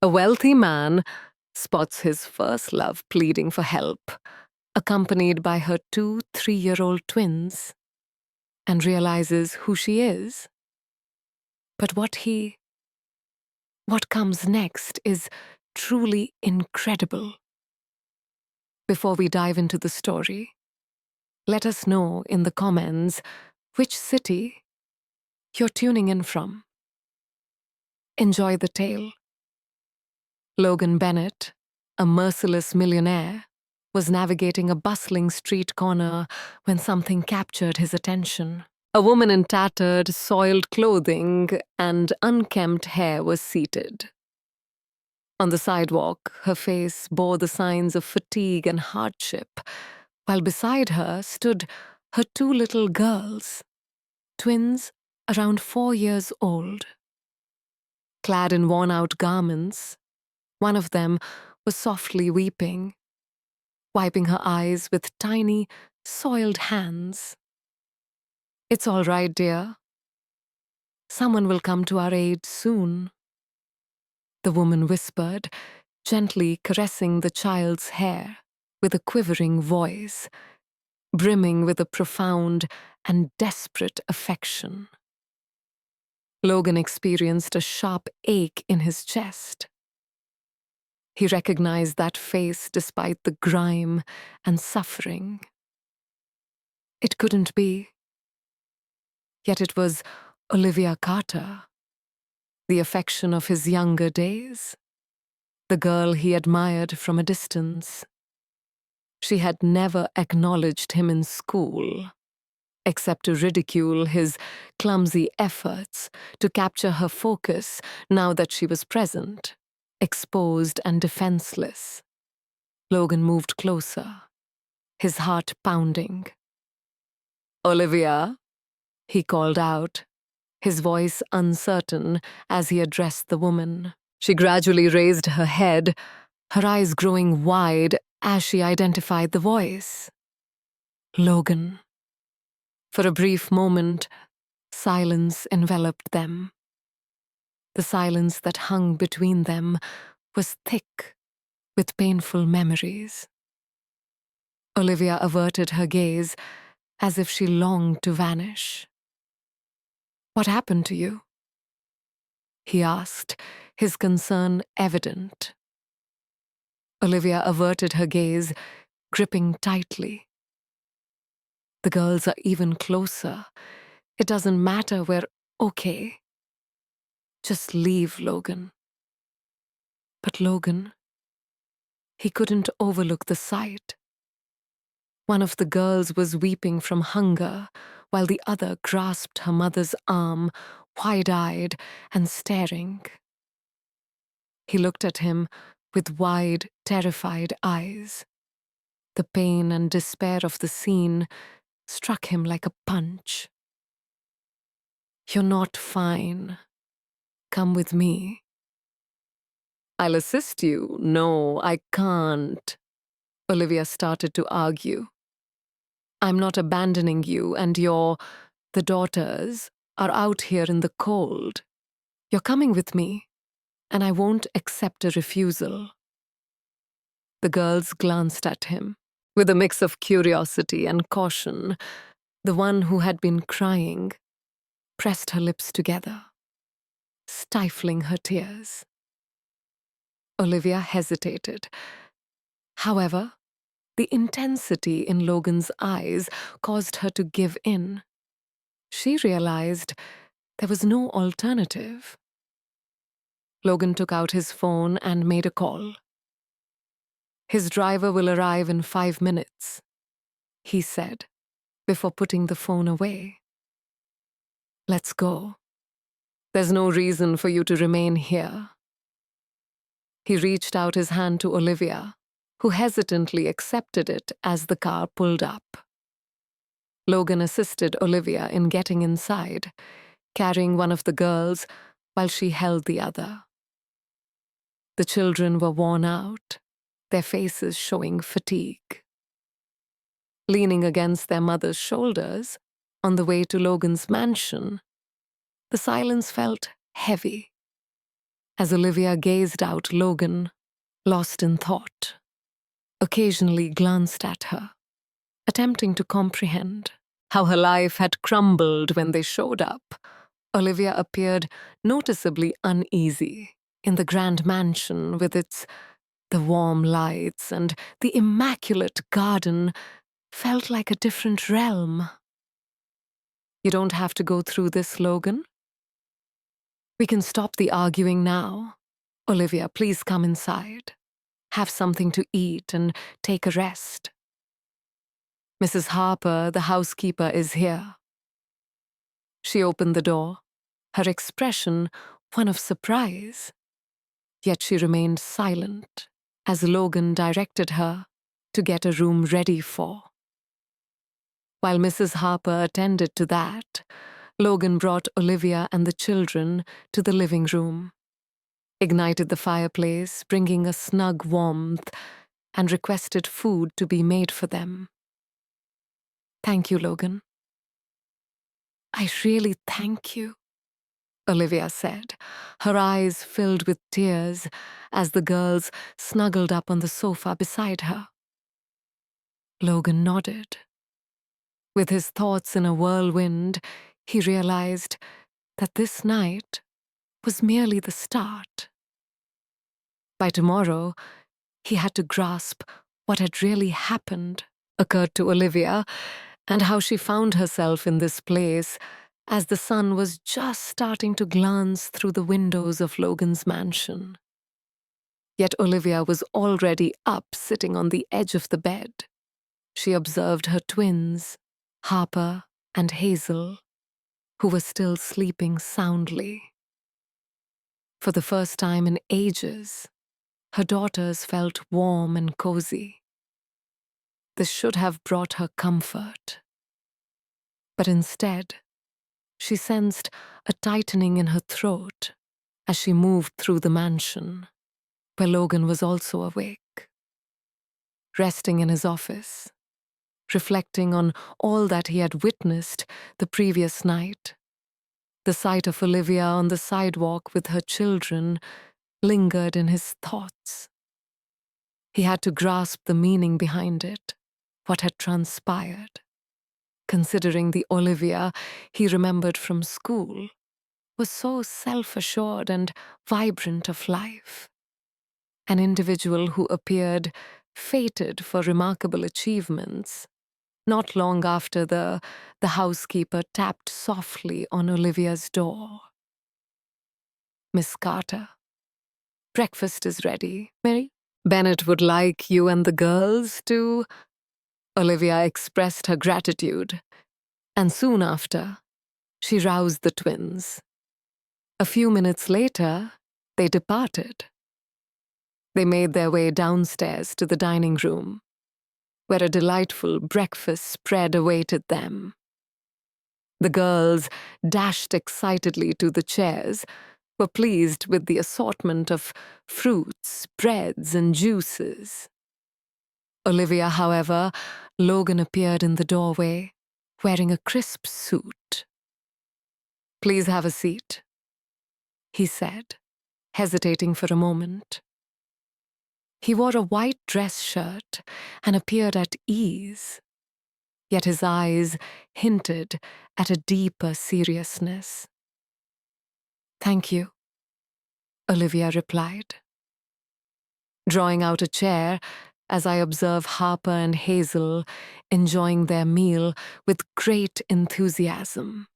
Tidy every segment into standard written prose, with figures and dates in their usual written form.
A wealthy man spots his first love pleading for help, accompanied by her two 3-year-old twins, and realizes who she is. But what comes next is truly incredible. Before we dive into the story, let us know in the comments which city you're tuning in from. Enjoy the tale. Logan Bennett, a merciless millionaire, was navigating a bustling street corner when something captured his attention. A woman in tattered, soiled clothing and unkempt hair was seated. On the sidewalk, her face bore the signs of fatigue and hardship, while beside her stood her two little girls, twins around 4 years old. Clad in worn-out garments, one of them was softly weeping, wiping her eyes with tiny, soiled hands. "It's all right, dear. Someone will come to our aid soon," the woman whispered, gently caressing the child's hair with a quivering voice, brimming with a profound and desperate affection. Logan experienced a sharp ache in his chest. He recognized that face despite the grime and suffering. It couldn't be. Yet it was Olivia Carter, the affection of his younger days, the girl he admired from a distance. She had never acknowledged him in school, except to ridicule his clumsy efforts to capture her focus now that she was present, exposed and defenseless. Logan moved closer, his heart pounding. "Olivia," he called out, his voice uncertain as he addressed the woman. She gradually raised her head, her eyes growing wide as she identified the voice. Logan. For a brief moment, silence enveloped them. The silence that hung between them was thick with painful memories. Olivia averted her gaze as if she longed to vanish. "What happened to you?" he asked, his concern evident. Olivia averted her gaze, gripping tightly. "The girls are even closer. It doesn't matter, we're okay. Just leave, Logan." But Logan, he couldn't overlook the sight. One of the girls was weeping from hunger, while the other grasped her mother's arm, wide-eyed and staring. He looked at him with wide, terrified eyes. The pain and despair of the scene struck him like a punch. "You're not fine. Come with me." "I'll assist you." "No, I can't," Olivia started to argue. "I'm not abandoning you, and the daughters, are out here in the cold. You're coming with me, and I won't accept a refusal." The girls glanced at him, with a mix of curiosity and caution. The one who had been crying pressed her lips together, stifling her tears. Olivia hesitated. However, the intensity in Logan's eyes caused her to give in. She realized there was no alternative. Logan took out his phone and made a call. "His driver will arrive in 5 minutes," he said, before putting the phone away. "Let's go. There's no reason for you to remain here." He reached out his hand to Olivia, who hesitantly accepted it as the car pulled up. Logan assisted Olivia in getting inside, carrying one of the girls while she held the other. The children were worn out, their faces showing fatigue. Leaning against their mother's shoulders on the way to Logan's mansion, the silence felt heavy, As Olivia gazed out, Logan, lost in thought, occasionally glanced at her, attempting to comprehend how her life had crumbled when they showed up. Olivia appeared noticeably uneasy in the grand mansion with the warm lights and the immaculate garden felt like a different realm. You don't have to go through this, Logan. We can stop the arguing now. Olivia, please come inside. Have something to eat and take a rest. Mrs. Harper, the housekeeper, is here. She opened the door, her expression one of surprise. Yet she remained silent as Logan directed her to get a room ready for. While Mrs. Harper attended to that, Logan brought Olivia and the children to the living room, ignited the fireplace, bringing a snug warmth, and requested food to be made for them. Thank you, Logan. I really thank you, Olivia said, her eyes filled with tears as the girls snuggled up on the sofa beside her. Logan nodded. With his thoughts in a whirlwind, he realized that this night was merely the start. By tomorrow, he had to grasp what had really happened, occurred to Olivia, and how she found herself in this place as the sun was just starting to glance through the windows of Logan's mansion. Yet Olivia was already up, sitting on the edge of the bed. She observed her twins, Harper and Hazel, who were still sleeping soundly. For the first time in ages, her daughters felt warm and cozy. This should have brought her comfort. But instead, she sensed a tightening in her throat as she moved through the mansion, where Logan was also awake. Resting in his office, reflecting on all that he had witnessed the previous night, the sight of Olivia on the sidewalk with her children lingered in his thoughts. He had to grasp the meaning behind it, what had transpired. Considering the Olivia he remembered from school was so self-assured and vibrant of life. An individual who appeared fated for remarkable achievements. Not long after the housekeeper tapped softly on Olivia's door. Miss Carter, breakfast is ready, Mary. Bennett would like you and the girls to... Olivia expressed her gratitude, and soon after, she roused the twins. A few minutes later, they departed. They made their way downstairs to the dining room, where a delightful breakfast spread awaited them. The girls dashed excitedly to the chairs, were pleased with the assortment of fruits, breads, and juices. Olivia, however, Logan appeared in the doorway, wearing a crisp suit. "Please have a seat," he said, hesitating for a moment. He wore a white dress shirt and appeared at ease, yet his eyes hinted at a deeper seriousness. "Thank you," Olivia replied. Drawing out a chair, as I observe Harper and Hazel enjoying their meal with great enthusiasm.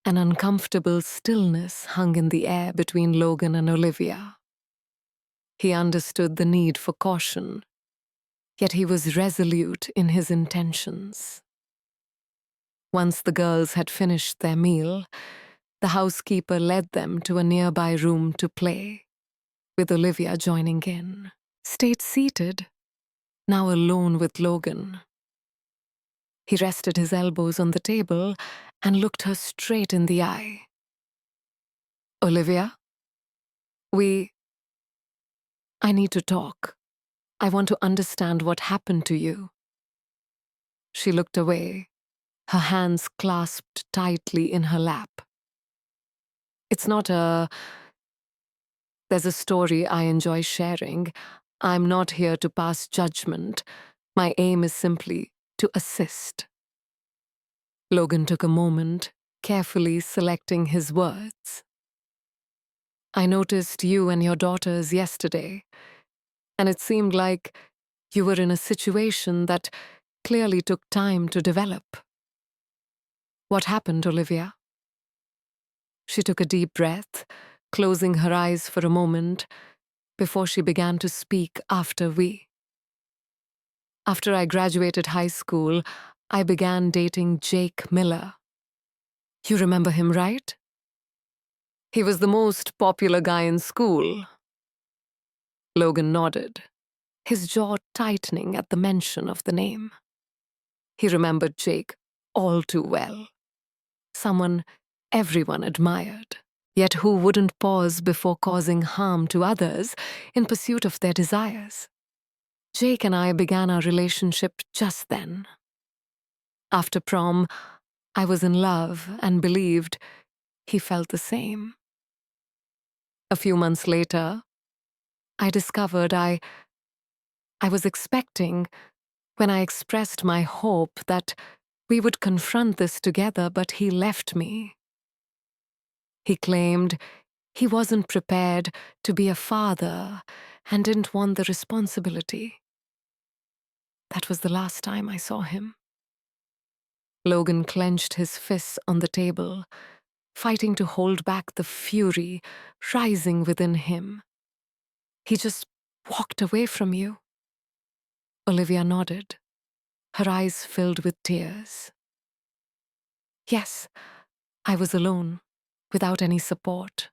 An uncomfortable stillness hung in the air between Logan and Olivia. He understood the need for caution, yet he was resolute in his intentions. Once the girls had finished their meal, the housekeeper led them to a nearby room to play, with Olivia joining in. Stayed seated, now alone with Logan. He rested his elbows on the table and looked her straight in the eye. "Olivia, I need to talk. I want to understand what happened to you." She looked away, her hands clasped tightly in her lap. "It's not There's a story I enjoy sharing. I'm not here to pass judgment. My aim is simply to assist. Logan took a moment, carefully selecting his words. I noticed you and your daughters yesterday, and it seemed like you were in a situation that clearly took time to develop. What happened, Olivia? She took a deep breath, closing her eyes for a moment before she began to speak after I graduated high school, I began dating Jake Miller. You remember him, right? He was the most popular guy in school. Logan nodded, his jaw tightening at the mention of the name. He remembered Jake all too well. Someone everyone admired, yet who wouldn't pause before causing harm to others in pursuit of their desires. Jake and I began our relationship just then. After prom, I was in love and believed he felt the same. A few months later, I discovered I was expecting when I expressed my hope that we would confront this together, but he left me. He claimed he wasn't prepared to be a father and didn't want the responsibility. That was the last time I saw him. Logan clenched his fists on the table, fighting to hold back the fury rising within him. He just walked away from you. Olivia nodded, her eyes filled with tears. Yes, I was alone, without any support.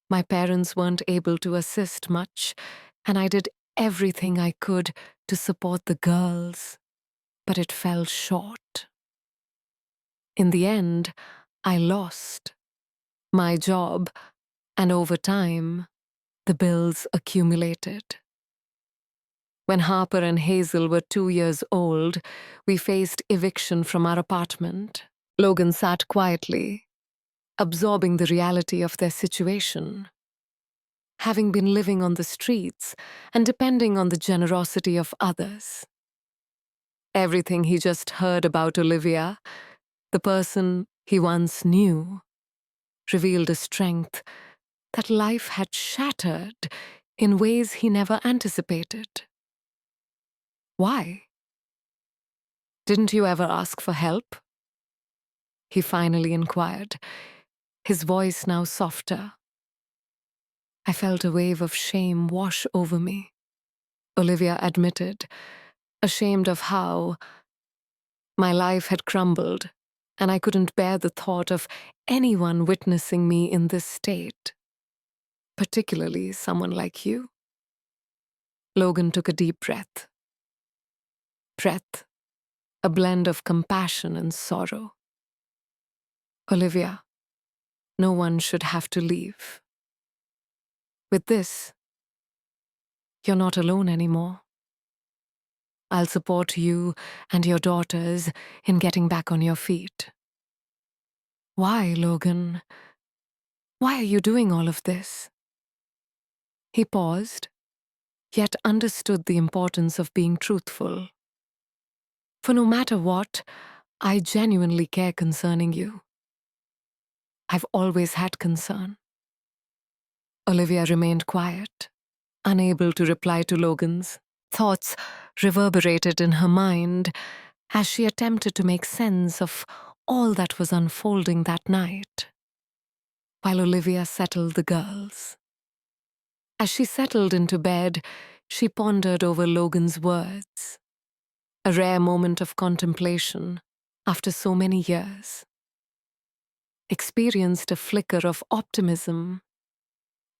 My parents weren't able to assist much, and I did everything I could to support the girls, but it fell short. In the end, I lost my job, and over time, the bills accumulated. When Harper and Hazel were 2 years old, we faced eviction from our apartment. Logan sat quietly, absorbing the reality of their situation. Having been living on the streets and depending on the generosity of others. Everything he just heard about Olivia, the person he once knew, revealed a strength that life had shattered in ways he never anticipated. Why? Didn't you ever ask for help? He finally inquired, his voice now softer. I felt a wave of shame wash over me, Olivia admitted, ashamed of how my life had crumbled, and I couldn't bear the thought of anyone witnessing me in this state, particularly someone like you. Logan took a deep breath. A blend of compassion and sorrow. Olivia, no one should have to leave. With this, you're not alone anymore. I'll support you and your daughters in getting back on your feet. Why, Logan? Why are you doing all of this? He paused, yet understood the importance of being truthful. For no matter what, I genuinely care concerning you. I've always had concern. Olivia remained quiet, unable to reply to Logan's. Thoughts reverberated in her mind as she attempted to make sense of all that was unfolding that night, while Olivia settled the girls. As she settled into bed, she pondered over Logan's words, a rare moment of contemplation after so many years. Experienced a flicker of optimism,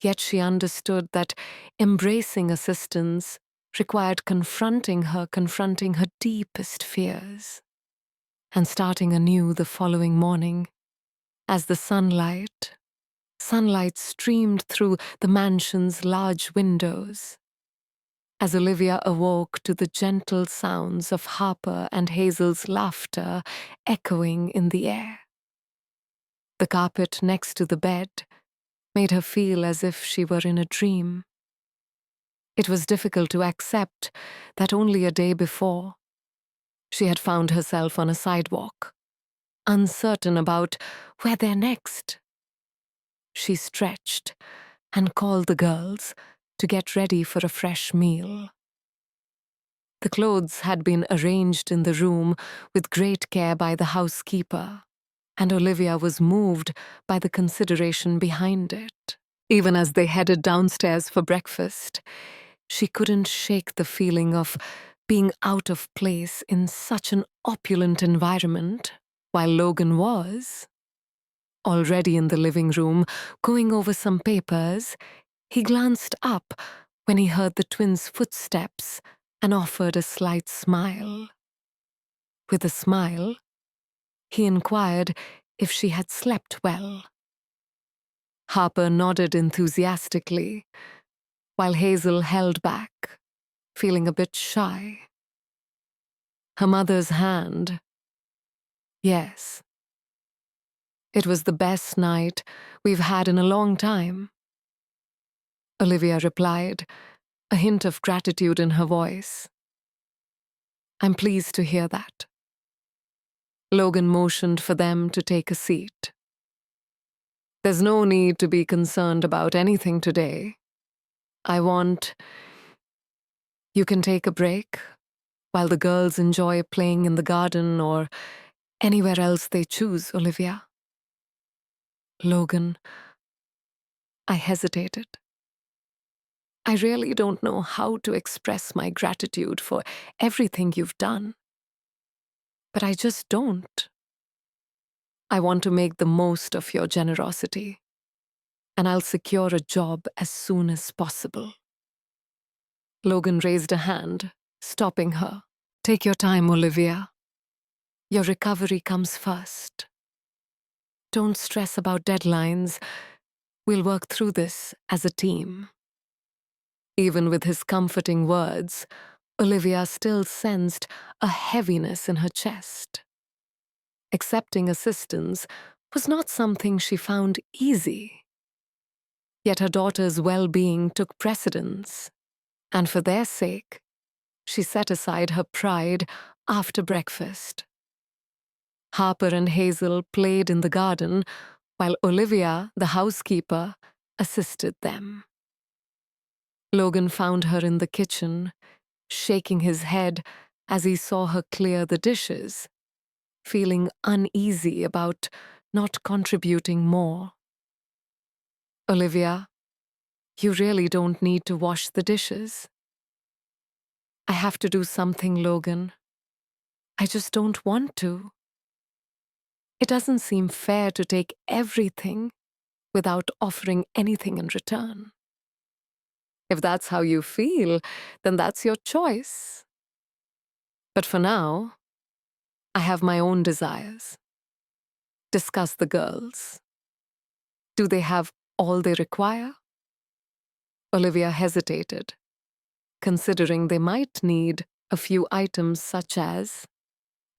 yet she understood that embracing assistance required confronting her deepest fears, and starting anew the following morning as the sunlight streamed through the mansion's large windows, as Olivia awoke to the gentle sounds of Harper and Hazel's laughter echoing in the air. The carpet next to the bed, made her feel as if she were in a dream. It was difficult to accept that only a day before, she had found herself on a sidewalk, uncertain about where they're next. She stretched and called the girls to get ready for a fresh meal. The clothes had been arranged in the room with great care by the housekeeper, and Olivia was moved by the consideration behind it. Even as they headed downstairs for breakfast, she couldn't shake the feeling of being out of place in such an opulent environment, while Logan was. Already in the living room, going over some papers, he glanced up when he heard the twins' footsteps and offered a slight smile. With a smile, he inquired if she had slept well. Harper nodded enthusiastically, while Hazel held back, feeling a bit shy. Her mother's hand. Yes. It was the best night we've had in a long time, Olivia replied, a hint of gratitude in her voice. I'm pleased to hear that. Logan motioned for them to take a seat. There's no need to be concerned about anything today. You can take a break while the girls enjoy playing in the garden or anywhere else they choose, Olivia. Logan, I hesitated. I really don't know how to express my gratitude for everything you've done. But I just don't. I want to make the most of your generosity, and I'll secure a job as soon as possible. Logan raised a hand, stopping her. Take your time, Olivia. Your recovery comes first. Don't stress about deadlines. We'll work through this as a team. Even with his comforting words, Olivia still sensed a heaviness in her chest. Accepting assistance was not something she found easy. Yet her daughter's well-being took precedence, and for their sake, she set aside her pride after breakfast. Harper and Hazel played in the garden, while Olivia, the housekeeper, assisted them. Logan found her in the kitchen, shaking his head as he saw her clear the dishes, feeling uneasy about not contributing more. Olivia, you really don't need to wash the dishes. I have to do something, Logan. I just don't want to. It doesn't seem fair to take everything without offering anything in return. If that's how you feel, then that's your choice. But for now, I have my own desires. Discuss the girls. Do they have all they require? Olivia hesitated, considering they might need a few items such as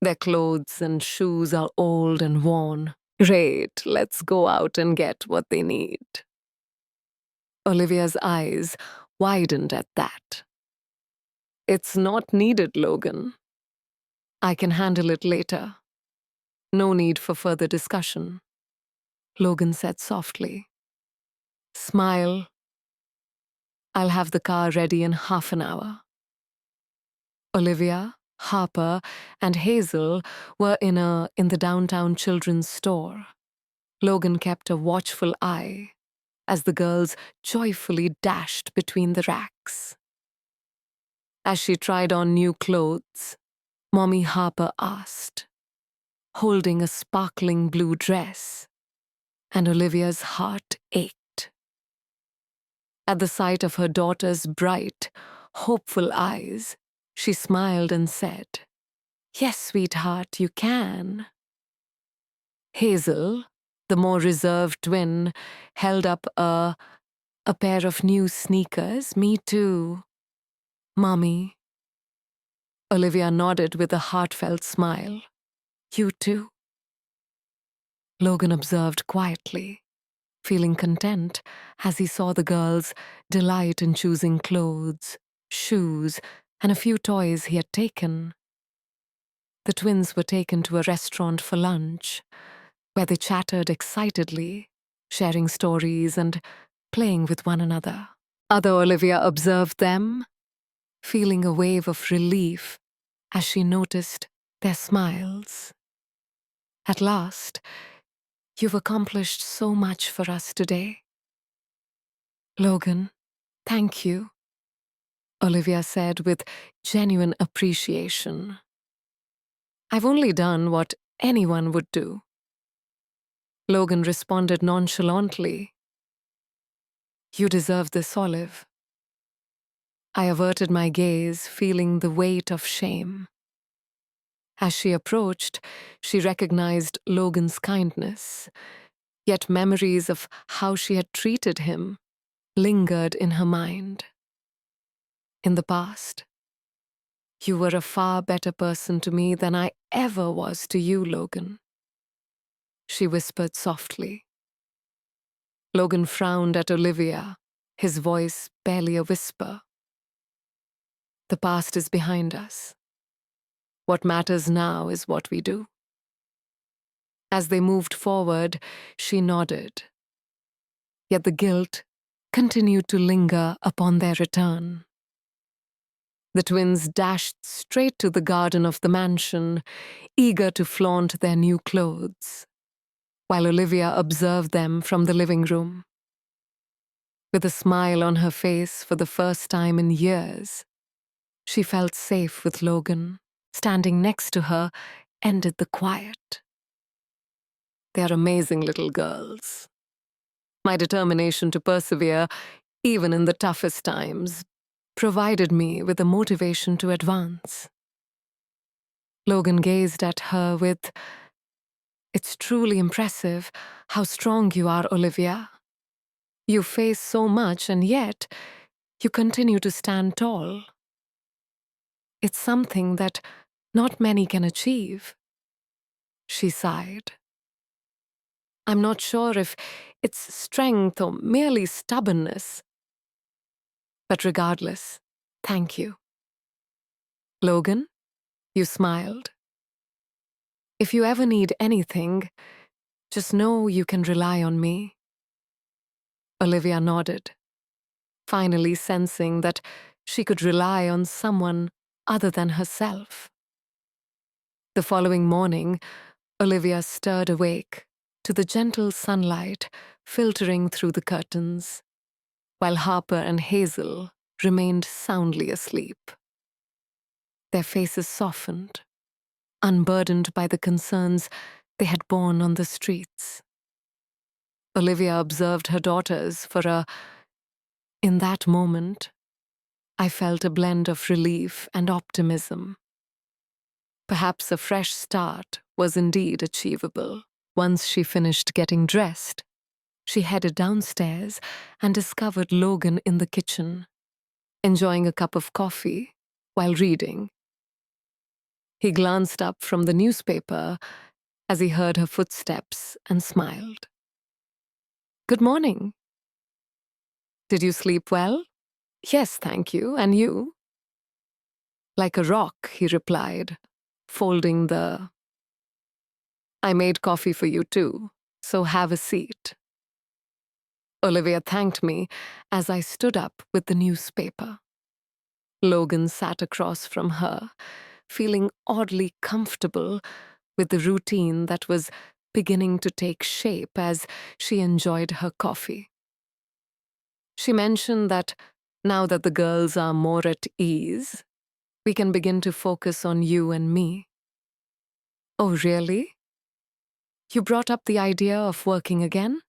their clothes and shoes are old and worn. Great, let's go out and get what they need. Olivia's eyes widened at that. It's not needed, Logan. I can handle it later. No need for further discussion, Logan said softly. Smile. I'll have the car ready in half an hour. Olivia, Harper, and Hazel were in the downtown children's store. Logan kept a watchful eye as the girls joyfully dashed between the racks. As she tried on new clothes, Mommy Harper asked, holding a sparkling blue dress, and Olivia's heart ached. At the sight of her daughter's bright, hopeful eyes, she smiled and said, Yes, sweetheart, you can. Hazel, the more reserved twin, held up a pair of new sneakers. Me too. Mommy. Olivia nodded with a heartfelt smile. You too. Logan observed quietly, feeling content as he saw the girls delight in choosing clothes, shoes, and a few toys he had taken. The twins were taken to a restaurant for lunch, where they chattered excitedly, sharing stories and playing with one another. Other Olivia observed them, feeling a wave of relief as she noticed their smiles. At last, you've accomplished so much for us today. Logan, thank you, Olivia said with genuine appreciation. I've only done what anyone would do. Logan responded nonchalantly. You deserve this, Olive. I averted my gaze, feeling the weight of shame. As she approached, she recognized Logan's kindness, yet memories of how she had treated him lingered in her mind. In the past, you were a far better person to me than I ever was to you, Logan, she whispered softly. Logan frowned at Olivia, his voice barely a whisper. The past is behind us. What matters now is what we do. As they moved forward, she nodded. Yet the guilt continued to linger upon their return. The twins dashed straight to the garden of the mansion, eager to flaunt their new clothes, while Olivia observed them from the living room. With a smile on her face for the first time in years, she felt safe with Logan. Standing next to her ended the quiet. They're amazing little girls. My determination to persevere, even in the toughest times, provided me with the motivation to advance. Logan gazed at her with, It's truly impressive how strong you are, Olivia. You face so much and yet you continue to stand tall. It's something that not many can achieve. She sighed. I'm not sure if it's strength or merely stubbornness. But regardless, thank you. Logan, you smiled. If you ever need anything, just know you can rely on me. Olivia nodded, finally sensing that she could rely on someone other than herself. The following morning, Olivia stirred awake to the gentle sunlight filtering through the curtains, while Harper and Hazel remained soundly asleep. Their faces softened, unburdened by the concerns they had borne on the streets. Olivia observed her daughters in that moment, I felt a blend of relief and optimism. Perhaps a fresh start was indeed achievable. Once she finished getting dressed, she headed downstairs and discovered Logan in the kitchen, enjoying a cup of coffee while reading. He glanced up from the newspaper as he heard her footsteps and smiled. Good morning. Did you sleep well? Yes, thank you. And you? Like a rock, he replied, folding the I made coffee for you too, so have a seat. Olivia thanked me as I stood up with the newspaper. Logan sat across from her, feeling oddly comfortable with the routine that was beginning to take shape as she enjoyed her coffee. She mentioned that now that the girls are more at ease, we can begin to focus on you and me. Oh, really? You brought up the idea of working again?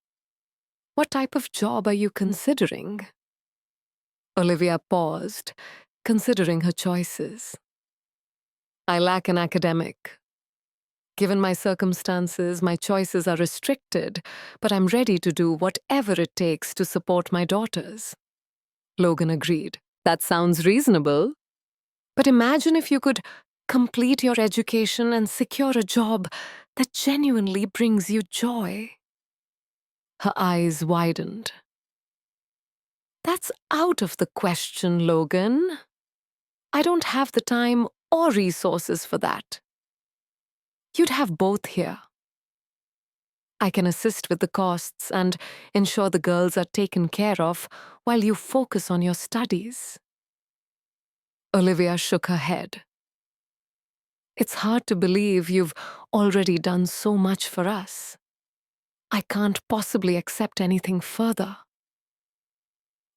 What type of job are you considering? Olivia paused, considering her choices. I lack an academic. Given my circumstances, my choices are restricted, but I'm ready to do whatever it takes to support my daughters. Logan agreed. That sounds reasonable. But imagine if you could complete your education and secure a job that genuinely brings you joy. Her eyes widened. "That's out of the question, Logan. I don't have the time or resources for that. You'd have both here. I can assist with the costs and ensure the girls are taken care of while you focus on your studies." Olivia shook her head. "It's hard to believe you've already done so much for us. I can't possibly accept anything further."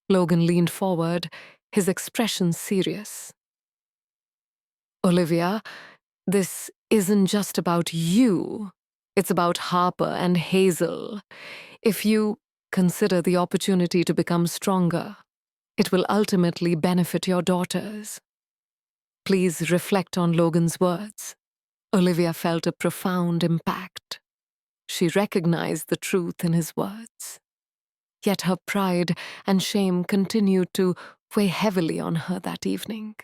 Logan leaned forward, his expression serious. "Olivia, this isn't just about you. It's about Harper and Hazel. If you consider the opportunity to become stronger, it will ultimately benefit your daughters." Please reflect on Logan's words. Olivia felt a profound impact. She recognized the truth in his words. Yet her pride and shame continued to weigh heavily on her that evening.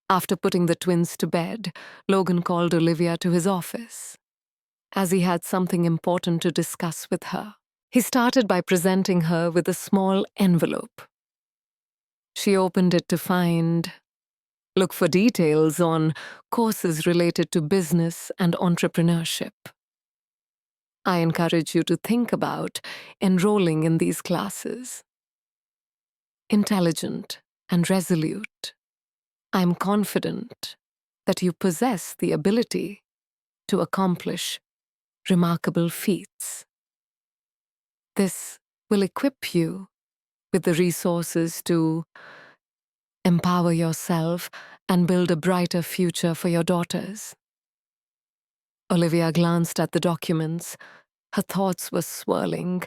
After putting the twins to bed, Logan called Olivia to his office. As he had something important to discuss with her, he started by presenting her with a small envelope. She opened it to find, "Look for details on courses related to business and entrepreneurship. I encourage you to think about enrolling in these classes. Intelligent and resolute, I am confident that you possess the ability to accomplish remarkable feats. This will equip you with the resources to empower yourself and build a brighter future for your daughters." Olivia glanced at the documents. Her thoughts were swirling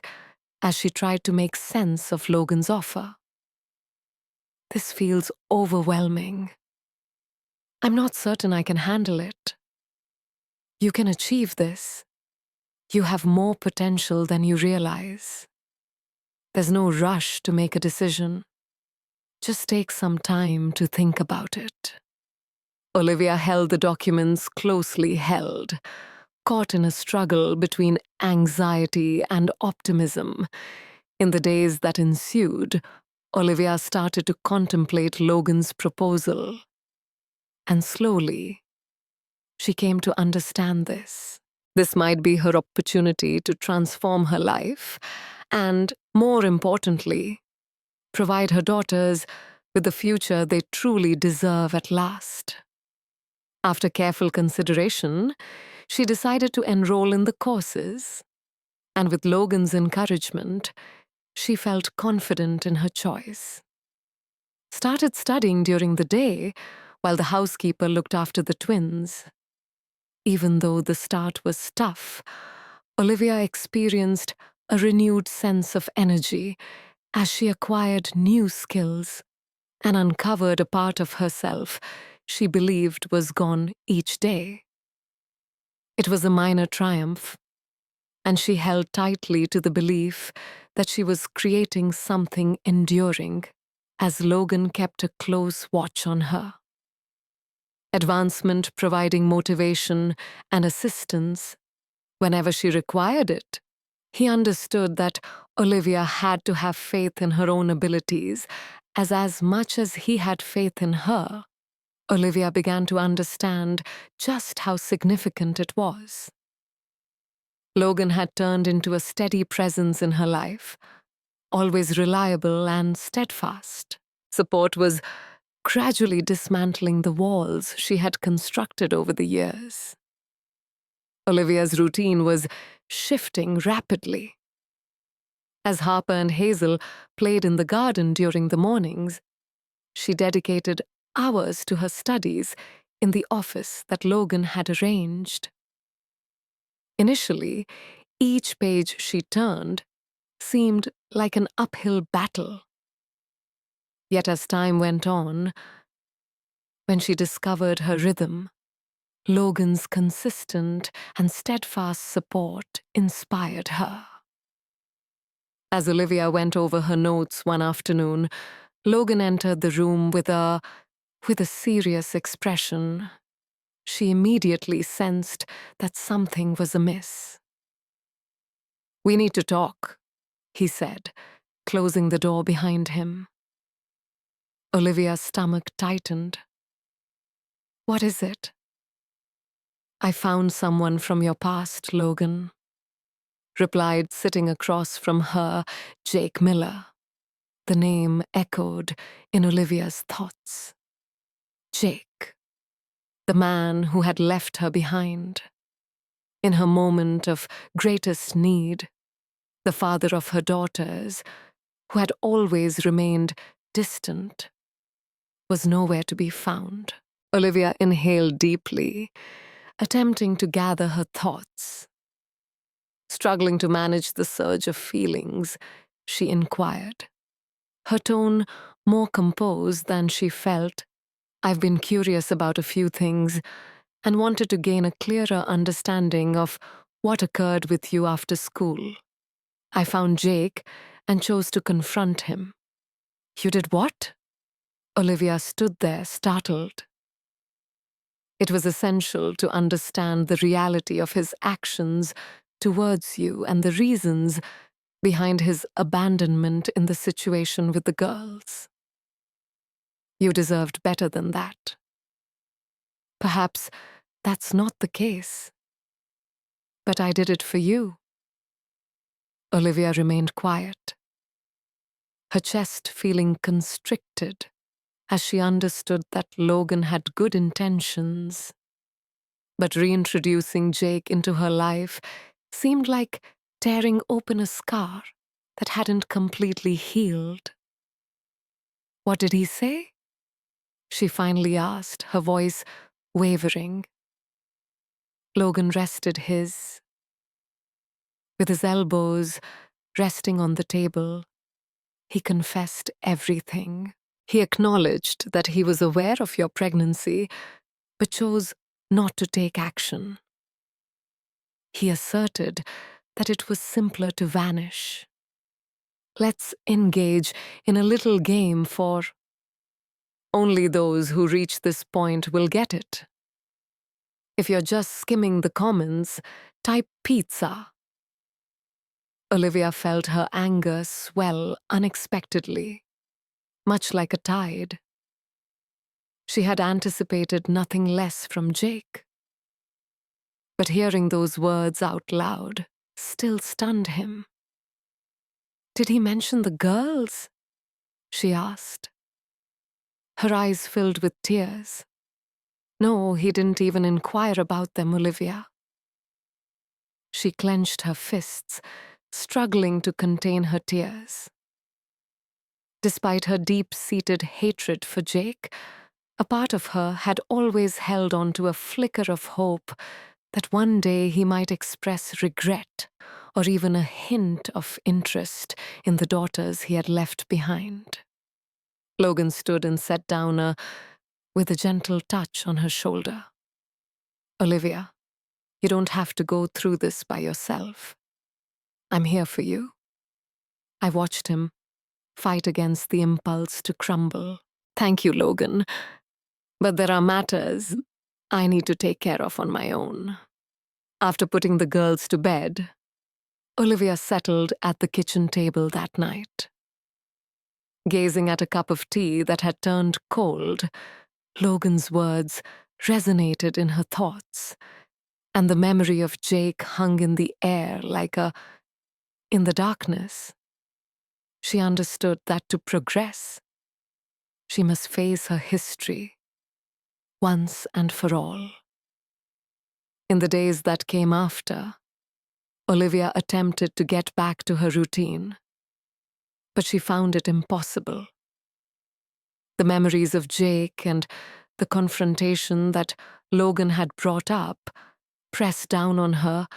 as she tried to make sense of Logan's offer. "This feels overwhelming. I'm not certain I can handle it." "You can achieve this. You have more potential than you realize. There's no rush to make a decision. Just take some time to think about it." Olivia held the documents closely held, caught in a struggle between anxiety and optimism. In the days that ensued, Olivia started to contemplate Logan's proposal. And slowly, she came to understand this. This might be her opportunity to transform her life and, more importantly, provide her daughters with the future they truly deserve at last. After careful consideration, she decided to enroll in the courses, and with Logan's encouragement, she felt confident in her choice. Started studying during the day while the housekeeper looked after the twins. Even though the start was tough, Olivia experienced a renewed sense of energy as she acquired new skills and uncovered a part of herself she believed was gone each day. It was a minor triumph, and she held tightly to the belief that she was creating something enduring as Logan kept a close watch on her. Advancement providing motivation and assistance whenever she required it. He understood that Olivia had to have faith in her own abilities, as much as he had faith in her. Olivia began to understand just how significant it was. Logan had turned into a steady presence in her life, always reliable and steadfast. Support was gradually dismantling the walls she had constructed over the years. Olivia's routine was shifting rapidly. As Harper and Hazel played in the garden during the mornings, she dedicated hours to her studies in the office that Logan had arranged. Initially, each page she turned seemed like an uphill battle. Yet as time went on, when she discovered her rhythm, Logan's consistent and steadfast support inspired her. As Olivia went over her notes one afternoon, Logan entered the room with a serious expression. She immediately sensed that something was amiss. "We need to talk," he said, closing the door behind him. Olivia's stomach tightened. What is it? I found someone from your past, Logan, replied, sitting across from her, Jake Miller. The name echoed in Olivia's thoughts. Jake, the man who had left her behind. In her moment of greatest need, the father of her daughters, who had always remained distant, was nowhere to be found. Olivia inhaled deeply, attempting to gather her thoughts. Struggling to manage the surge of feelings, she inquired, her tone more composed than she felt. I've been curious about a few things and wanted to gain a clearer understanding of what occurred with you after school. I found Jake and chose to confront him. You did what? Olivia stood there, startled. It was essential to understand the reality of his actions towards you and the reasons behind his abandonment in the situation with the girls. You deserved better than that. Perhaps that's not the case. But I did it for you. Olivia remained quiet, her chest feeling constricted as she understood that Logan had good intentions. But reintroducing Jake into her life seemed like tearing open a scar that hadn't completely healed. What did he say? She finally asked, her voice wavering. Logan rested with his elbows resting on the table. He confessed everything. He acknowledged that he was aware of your pregnancy, but chose not to take action. He asserted that it was simpler to vanish. Let's engage in a little game for only those who reach this point will get it. If you're just skimming the comments, type pizza. Olivia felt her anger swell unexpectedly, much like a tide. She had anticipated nothing less from Jake. But hearing those words out loud still stunned him. Did he mention the girls? She asked. Her eyes filled with tears. No, he didn't even inquire about them, Olivia. She clenched her fists, struggling to contain her tears. Despite her deep-seated hatred for Jake, a part of her had always held on to a flicker of hope that one day he might express regret or even a hint of interest in the daughters he had left behind. Logan stood and sat down with a gentle touch on her shoulder. Olivia, you don't have to go through this by yourself. I'm here for you. I watched him fight against the impulse to crumble. Thank you, Logan. But there are matters I need to take care of on my own. After putting the girls to bed, Olivia settled at the kitchen table that night. Gazing at a cup of tea that had turned cold, Logan's words resonated in her thoughts, and the memory of Jake hung in the air in the darkness. She understood that to progress, she must face her history once and for all. In the days that came after, Olivia attempted to get back to her routine, but she found it impossible. The memories of Jake and the confrontation that Logan had brought up pressed down on her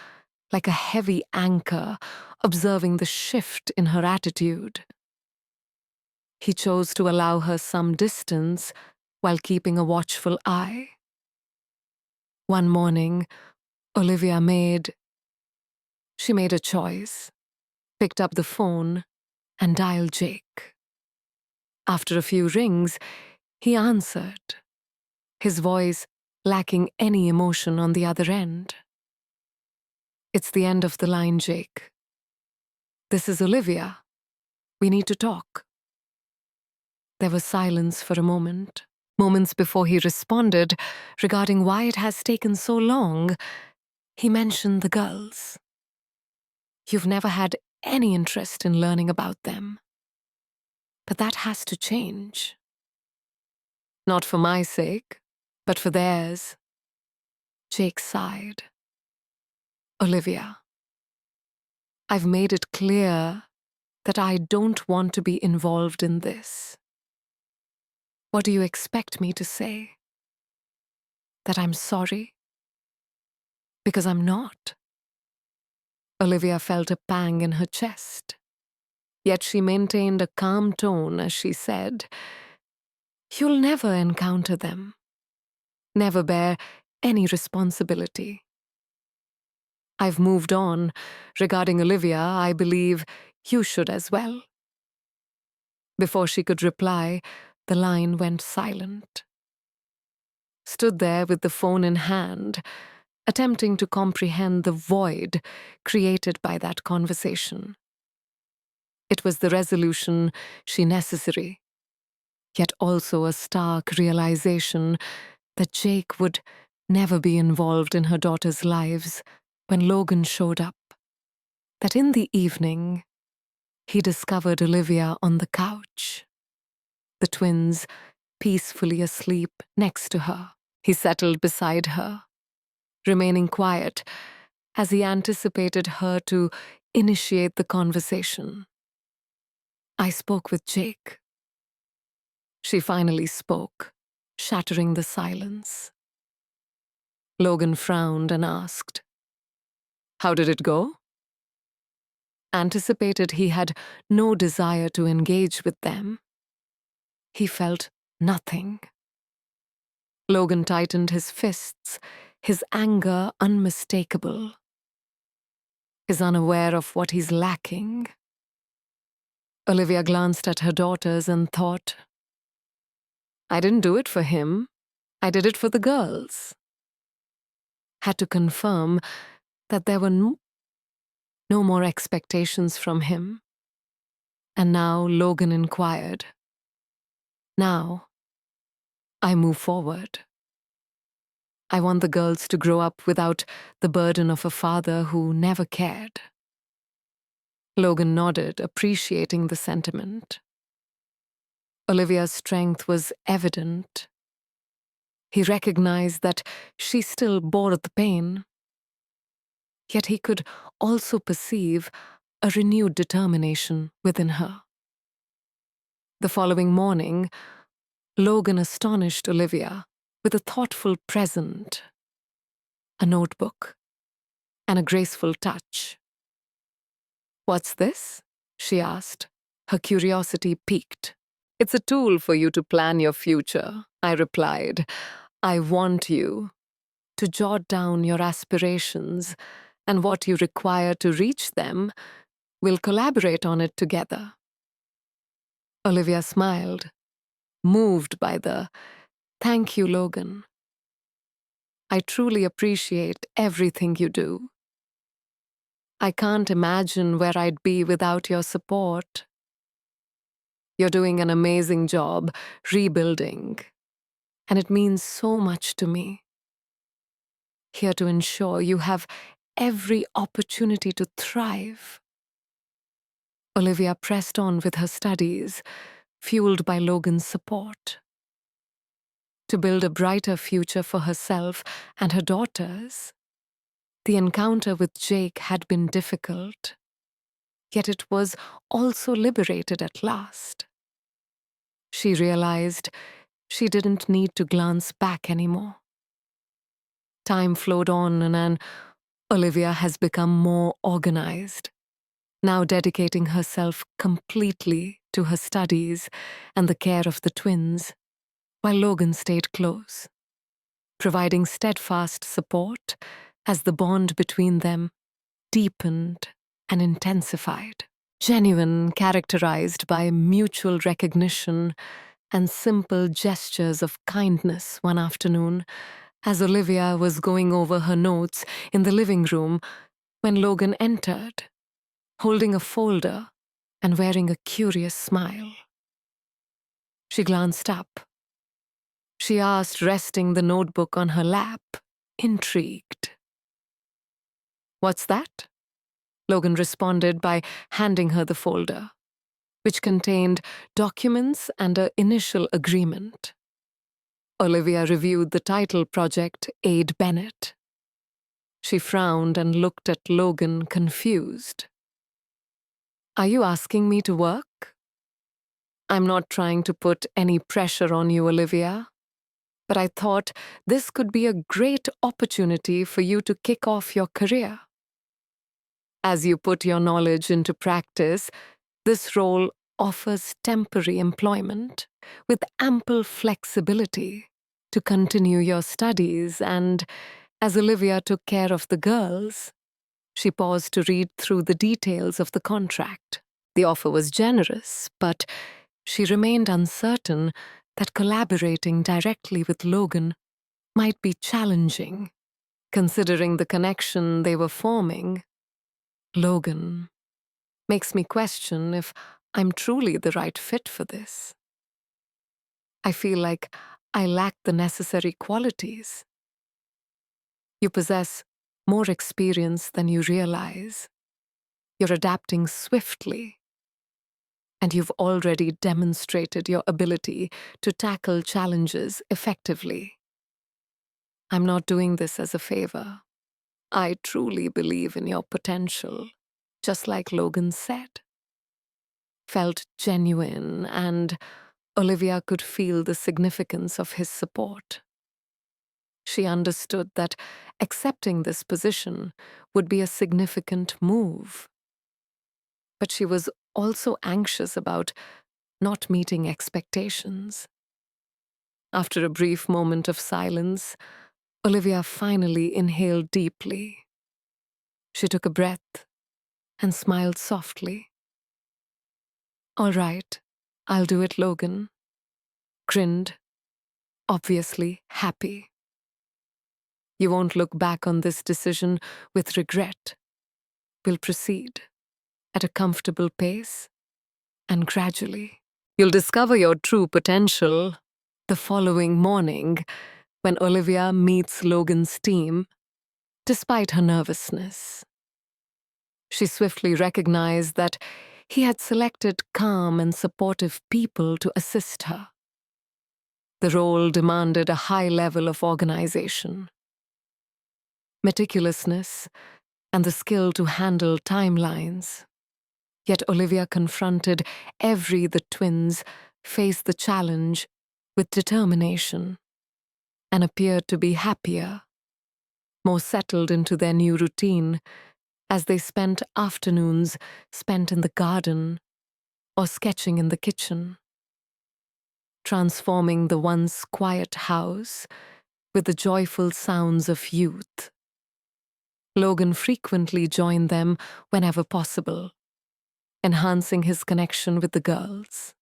like a heavy anchor, observing the shift in her attitude. He chose to allow her some distance while keeping a watchful eye. One morning, Olivia made a choice, picked up the phone, and dialed Jake. After a few rings, he answered, his voice lacking any emotion on the other end. It's the end of the line, Jake. "This is Olivia. We need to talk." There was silence for a moment. Moments before he responded regarding why it has taken so long, he mentioned the girls. "You've never had any interest in learning about them. But that has to change. Not for my sake, but for theirs." Jake sighed. "Olivia, I've made it clear that I don't want to be involved in this. What do you expect me to say? That I'm sorry? Because I'm not." Olivia felt a pang in her chest. Yet she maintained a calm tone as she said, "You'll never encounter them. Never bear any responsibility. I've moved on. Regarding Olivia, I believe you should as well." Before she could reply, the line went silent. Stood there with the phone in hand, attempting to comprehend the void created by that conversation. It was the resolution she necessary, yet also a stark realization that Jake would never be involved in her daughter's lives when Logan showed up. That in the evening, he discovered Olivia on the couch, the twins peacefully asleep next to her. He settled beside her, remaining quiet as he anticipated her to initiate the conversation. "I spoke with Jake." She finally spoke, shattering the silence. Logan frowned and asked, "How did it go?" Anticipated he had no desire to engage with them. He felt nothing. Logan tightened his fists, his anger unmistakable. Is unaware of what he's lacking. Olivia glanced at her daughters and thought, "I didn't do it for him. I did it for the girls." Had to confirm that there were no more expectations from him. And now Logan inquired, "Now, I move forward. I want the girls to grow up without the burden of a father who never cared." Logan nodded, appreciating the sentiment. Olivia's strength was evident. He recognized that she still bore the pain. Yet he could also perceive a renewed determination within her. The following morning, Logan astonished Olivia with a thoughtful present, a notebook, and a graceful touch. "What's this?" she asked, her curiosity piqued. "It's a tool for you to plan your future," I replied. "I want you to jot down your aspirations, and what you require to reach them. We'll collaborate on it together." Olivia smiled, moved by the "Thank you, Logan. I truly appreciate everything you do. I can't imagine where I'd be without your support. You're doing an amazing job rebuilding, and it means so much to me. Here to ensure you have every opportunity to thrive." Olivia pressed on with her studies, fueled by Logan's support. To build a brighter future for herself and her daughters, the encounter with Jake had been difficult, yet it was also liberated at last. She realized she didn't need to glance back anymore. Time flowed on and Olivia has become more organized, now dedicating herself completely to her studies and the care of the twins, while Logan stayed close, providing steadfast support as the bond between them deepened and intensified. Genuine, characterized by mutual recognition and simple gestures of kindness one afternoon, as Olivia was going over her notes in the living room when Logan entered, holding a folder and wearing a curious smile. She glanced up. She asked, resting the notebook on her lap, intrigued. "What's that?" Logan responded by handing her the folder, which contained documents and an initial agreement. Olivia reviewed the title project, Aid Bennett. She frowned and looked at Logan, confused. "Are you asking me to work?" "I'm not trying to put any pressure on you, Olivia, but I thought this could be a great opportunity for you to kick off your career. As you put your knowledge into practice, this role offers temporary employment with ample flexibility to continue your studies and, as Olivia took care of the girls, she paused to read through the details of the contract. The offer was generous, but she remained uncertain that collaborating directly with Logan might be challenging, considering the connection they were forming. Logan makes me question if I'm truly the right fit for this. I feel like I lack the necessary qualities. You possess more experience than you realize. You're adapting swiftly, and you've already demonstrated your ability to tackle challenges effectively. I'm not doing this as a favor. I truly believe in your potential, just like Logan said. Felt genuine, and Olivia could feel the significance of his support. She understood that accepting this position would be a significant move. But she was also anxious about not meeting expectations. After a brief moment of silence, Olivia finally inhaled deeply. She took a breath and smiled softly. "All right, I'll do it, Logan." Grinned, obviously happy. "You won't look back on this decision with regret. We'll proceed at a comfortable pace and gradually. You'll discover your true potential." The following morning, when Olivia meets Logan's team, despite her nervousness, she swiftly recognized that he had selected calm and supportive people to assist her. The role demanded a high level of organization, meticulousness, and the skill to handle timelines. Yet Olivia confronted the twins faced the challenge with determination and appeared to be happier, more settled into their new routine as they spent afternoons spent in the garden or sketching in the kitchen, transforming the once quiet house with the joyful sounds of youth. Logan frequently joined them whenever possible, enhancing his connection with the girls.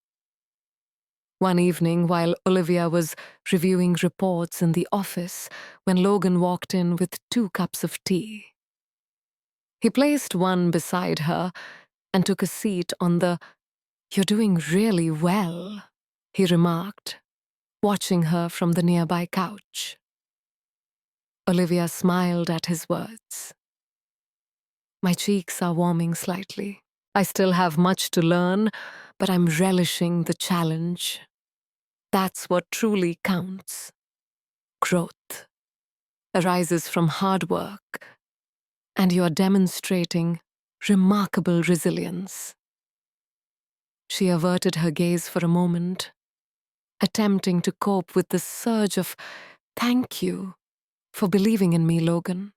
One evening, while Olivia was reviewing reports in the office, when Logan walked in with 2 cups of tea. He placed one beside her and took a seat on the "You're doing really well," he remarked, watching her from the nearby couch. Olivia smiled at his words. "My cheeks are warming slightly. I still have much to learn, but I'm relishing the challenge. That's what truly counts. Growth arises from hard work, and you are demonstrating remarkable resilience." She averted her gaze for a moment, attempting to cope with the surge of "Thank you for believing in me, Logan."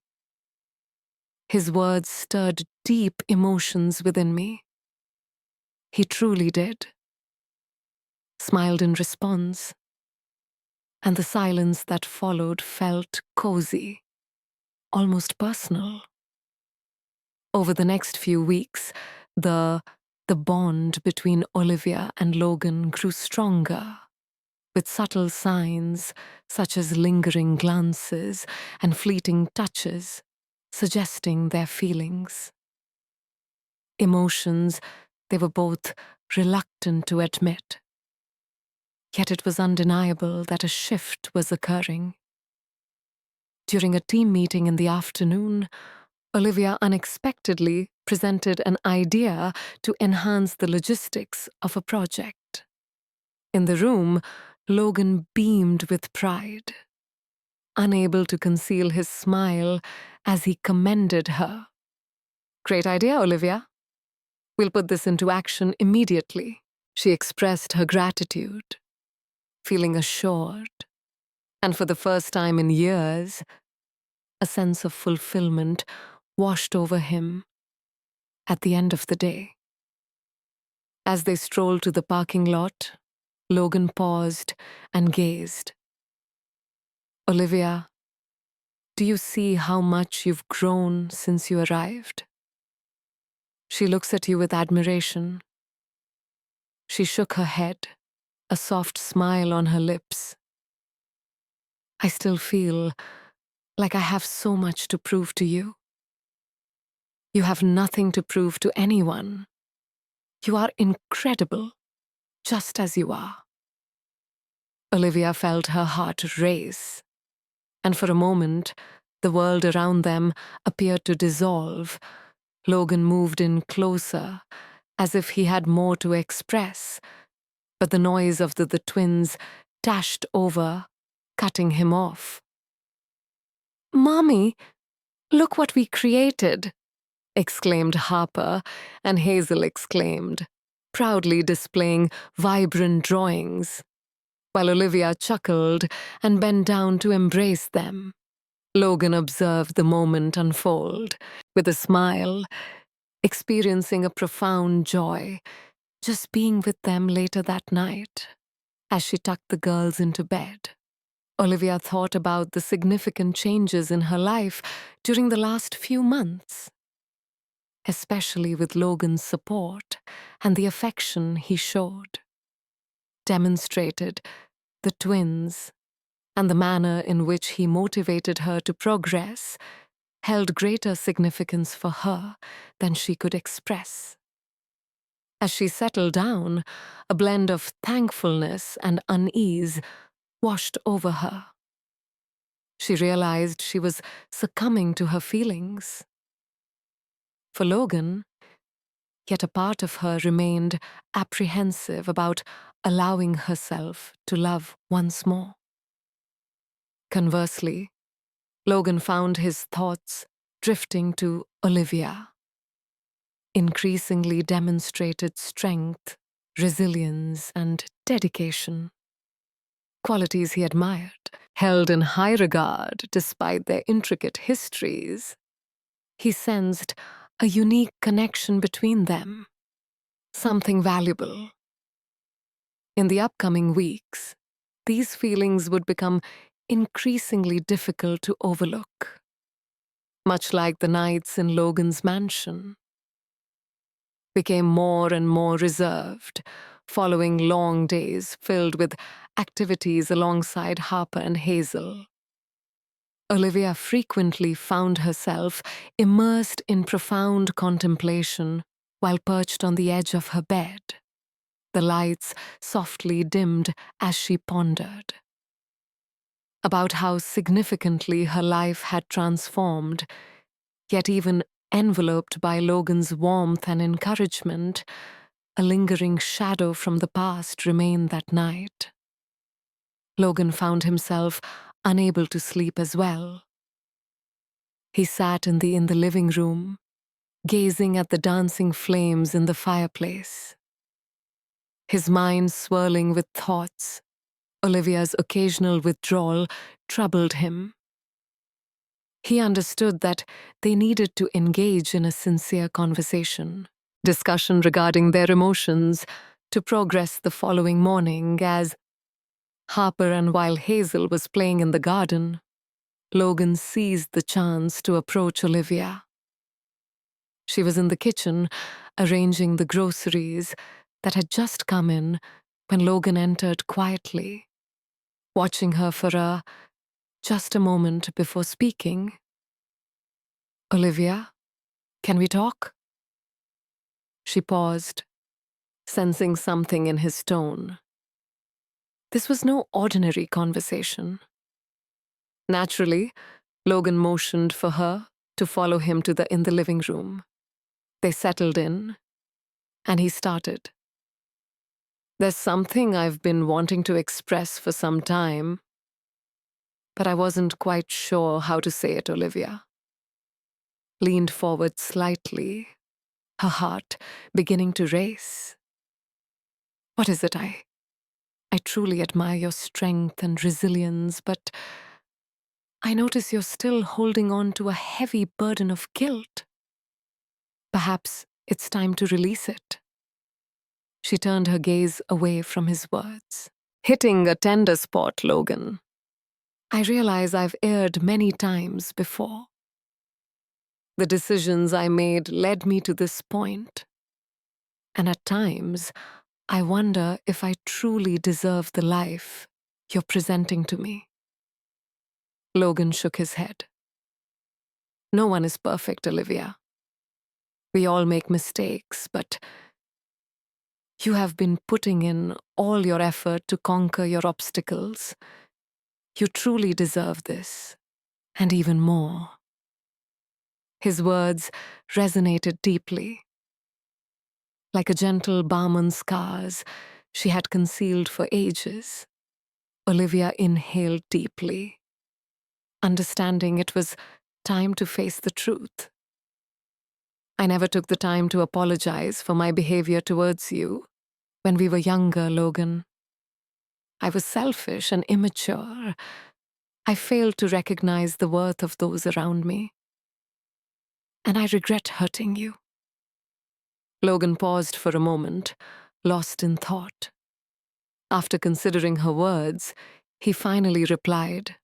His words stirred deep emotions within me. He truly did. Smiled in response, and the silence that followed felt cozy, almost personal. Over the next few weeks, the bond between Olivia and Logan grew stronger, with subtle signs such as lingering glances and fleeting touches suggesting their feelings. emotions they were both reluctant to admit. Yet it was undeniable that a shift was occurring. During a team meeting in the afternoon, Olivia unexpectedly presented an idea to enhance the logistics of a project. In the room, Logan beamed with pride, unable to conceal his smile as he commended her. "Great idea, Olivia. We'll put this into action immediately." She expressed her gratitude, feeling assured, and for the first time in years, a sense of fulfillment washed over him at the end of the day. As they strolled to the parking lot, Logan paused and gazed. "Olivia, do you see how much you've grown since you arrived?" She looks at you with admiration. She shook her head, a soft smile on her lips. "I still feel like I have so much to prove to you." "You have nothing to prove to anyone. You are incredible, just as you are." Olivia felt her heart race, and for a moment, the world around them appeared to dissolve. Logan moved in closer, as if he had more to express, but the noise of the twins dashed over, cutting him off. "Mommy, look what we created!" exclaimed Harper, and Hazel exclaimed, proudly displaying vibrant drawings, while Olivia chuckled and bent down to embrace them. Logan observed the moment unfold with a smile, experiencing a profound joy just being with them later that night. As she tucked the girls into bed, Olivia thought about the significant changes in her life during the last few months, especially with Logan's support and the affection he showed, demonstrated the twins, and the manner in which he motivated her to progress held greater significance for her than she could express. As she settled down, a blend of thankfulness and unease washed over her. She realized she was succumbing to her feelings for Logan, yet a part of her remained apprehensive about allowing herself to love once more. Conversely, Logan found his thoughts drifting to Olivia, increasingly demonstrated strength, resilience, and dedication, qualities he admired, held in high regard despite their intricate histories. He sensed a unique connection between them, something valuable. In the upcoming weeks, these feelings would become increasingly difficult to overlook, much like the nights in Logan's mansion became more and more reserved, following long days filled with activities alongside Harper and Hazel. Olivia frequently found herself immersed in profound contemplation while perched on the edge of her bed, the lights softly dimmed as she pondered about how significantly her life had transformed, yet even enveloped by Logan's warmth and encouragement, a lingering shadow from the past remained that night. Logan found himself unable to sleep as well. He sat in the living room, gazing at the dancing flames in the fireplace, his mind swirling with thoughts. Olivia's occasional withdrawal troubled him. He understood that they needed to engage in a sincere discussion regarding their emotions, to progress the following morning. As Harper and while Hazel was playing in the garden, Logan seized the chance to approach Olivia. She was in the kitchen, arranging the groceries that had just come in when Logan entered quietly, watching her for just a moment before speaking. "Olivia, can we talk?" She paused, sensing something in his tone. This was no ordinary conversation. Naturally, Logan motioned for her to follow him in the living room. They settled in, and he started. There's something I've been wanting to express for some time, but I wasn't quite sure how to say it, Olivia. Leaned forward slightly, her heart beginning to race. What is it? I truly admire your strength and resilience, but I notice you're still holding on to a heavy burden of guilt. Perhaps it's time to release it. She turned her gaze away from his words. Hitting a tender spot, Logan. I realize I've erred many times before. The decisions I made led me to this point. And at times, I wonder if I truly deserve the life you're presenting to me. Logan shook his head. No one is perfect, Olivia. We all make mistakes, but you have been putting in all your effort to conquer your obstacles. You truly deserve this, and even more. His words resonated deeply. Like a gentle balm on scars she had concealed for ages, Olivia inhaled deeply, understanding it was time to face the truth. I never took the time to apologize for my behavior towards you when we were younger, Logan. I was selfish and immature. I failed to recognize the worth of those around me. And I regret hurting you. Logan paused for a moment, lost in thought. After considering her words, he finally replied,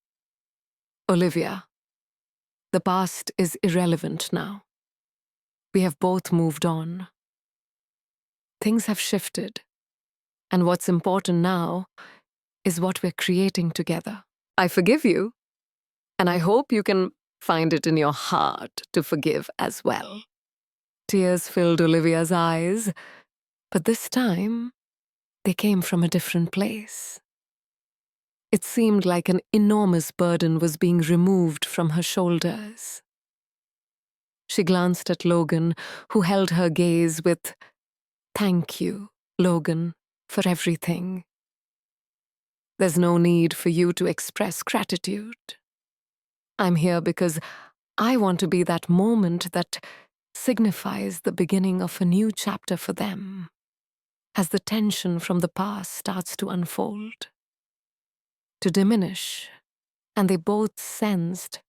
Olivia, the past is irrelevant now. We have both moved on. Things have shifted, and what's important now is what we're creating together. I forgive you, and I hope you can find it in your heart to forgive as well. Tears filled Olivia's eyes, but this time they came from a different place. It seemed like an enormous burden was being removed from her shoulders. She glanced at Logan, who held her gaze with, Thank you, Logan, for everything. There's no need for you to express gratitude. I'm here because I want to be that moment that signifies the beginning of a new chapter for them, as the tension from the past starts to unfold, to diminish, and they both sensed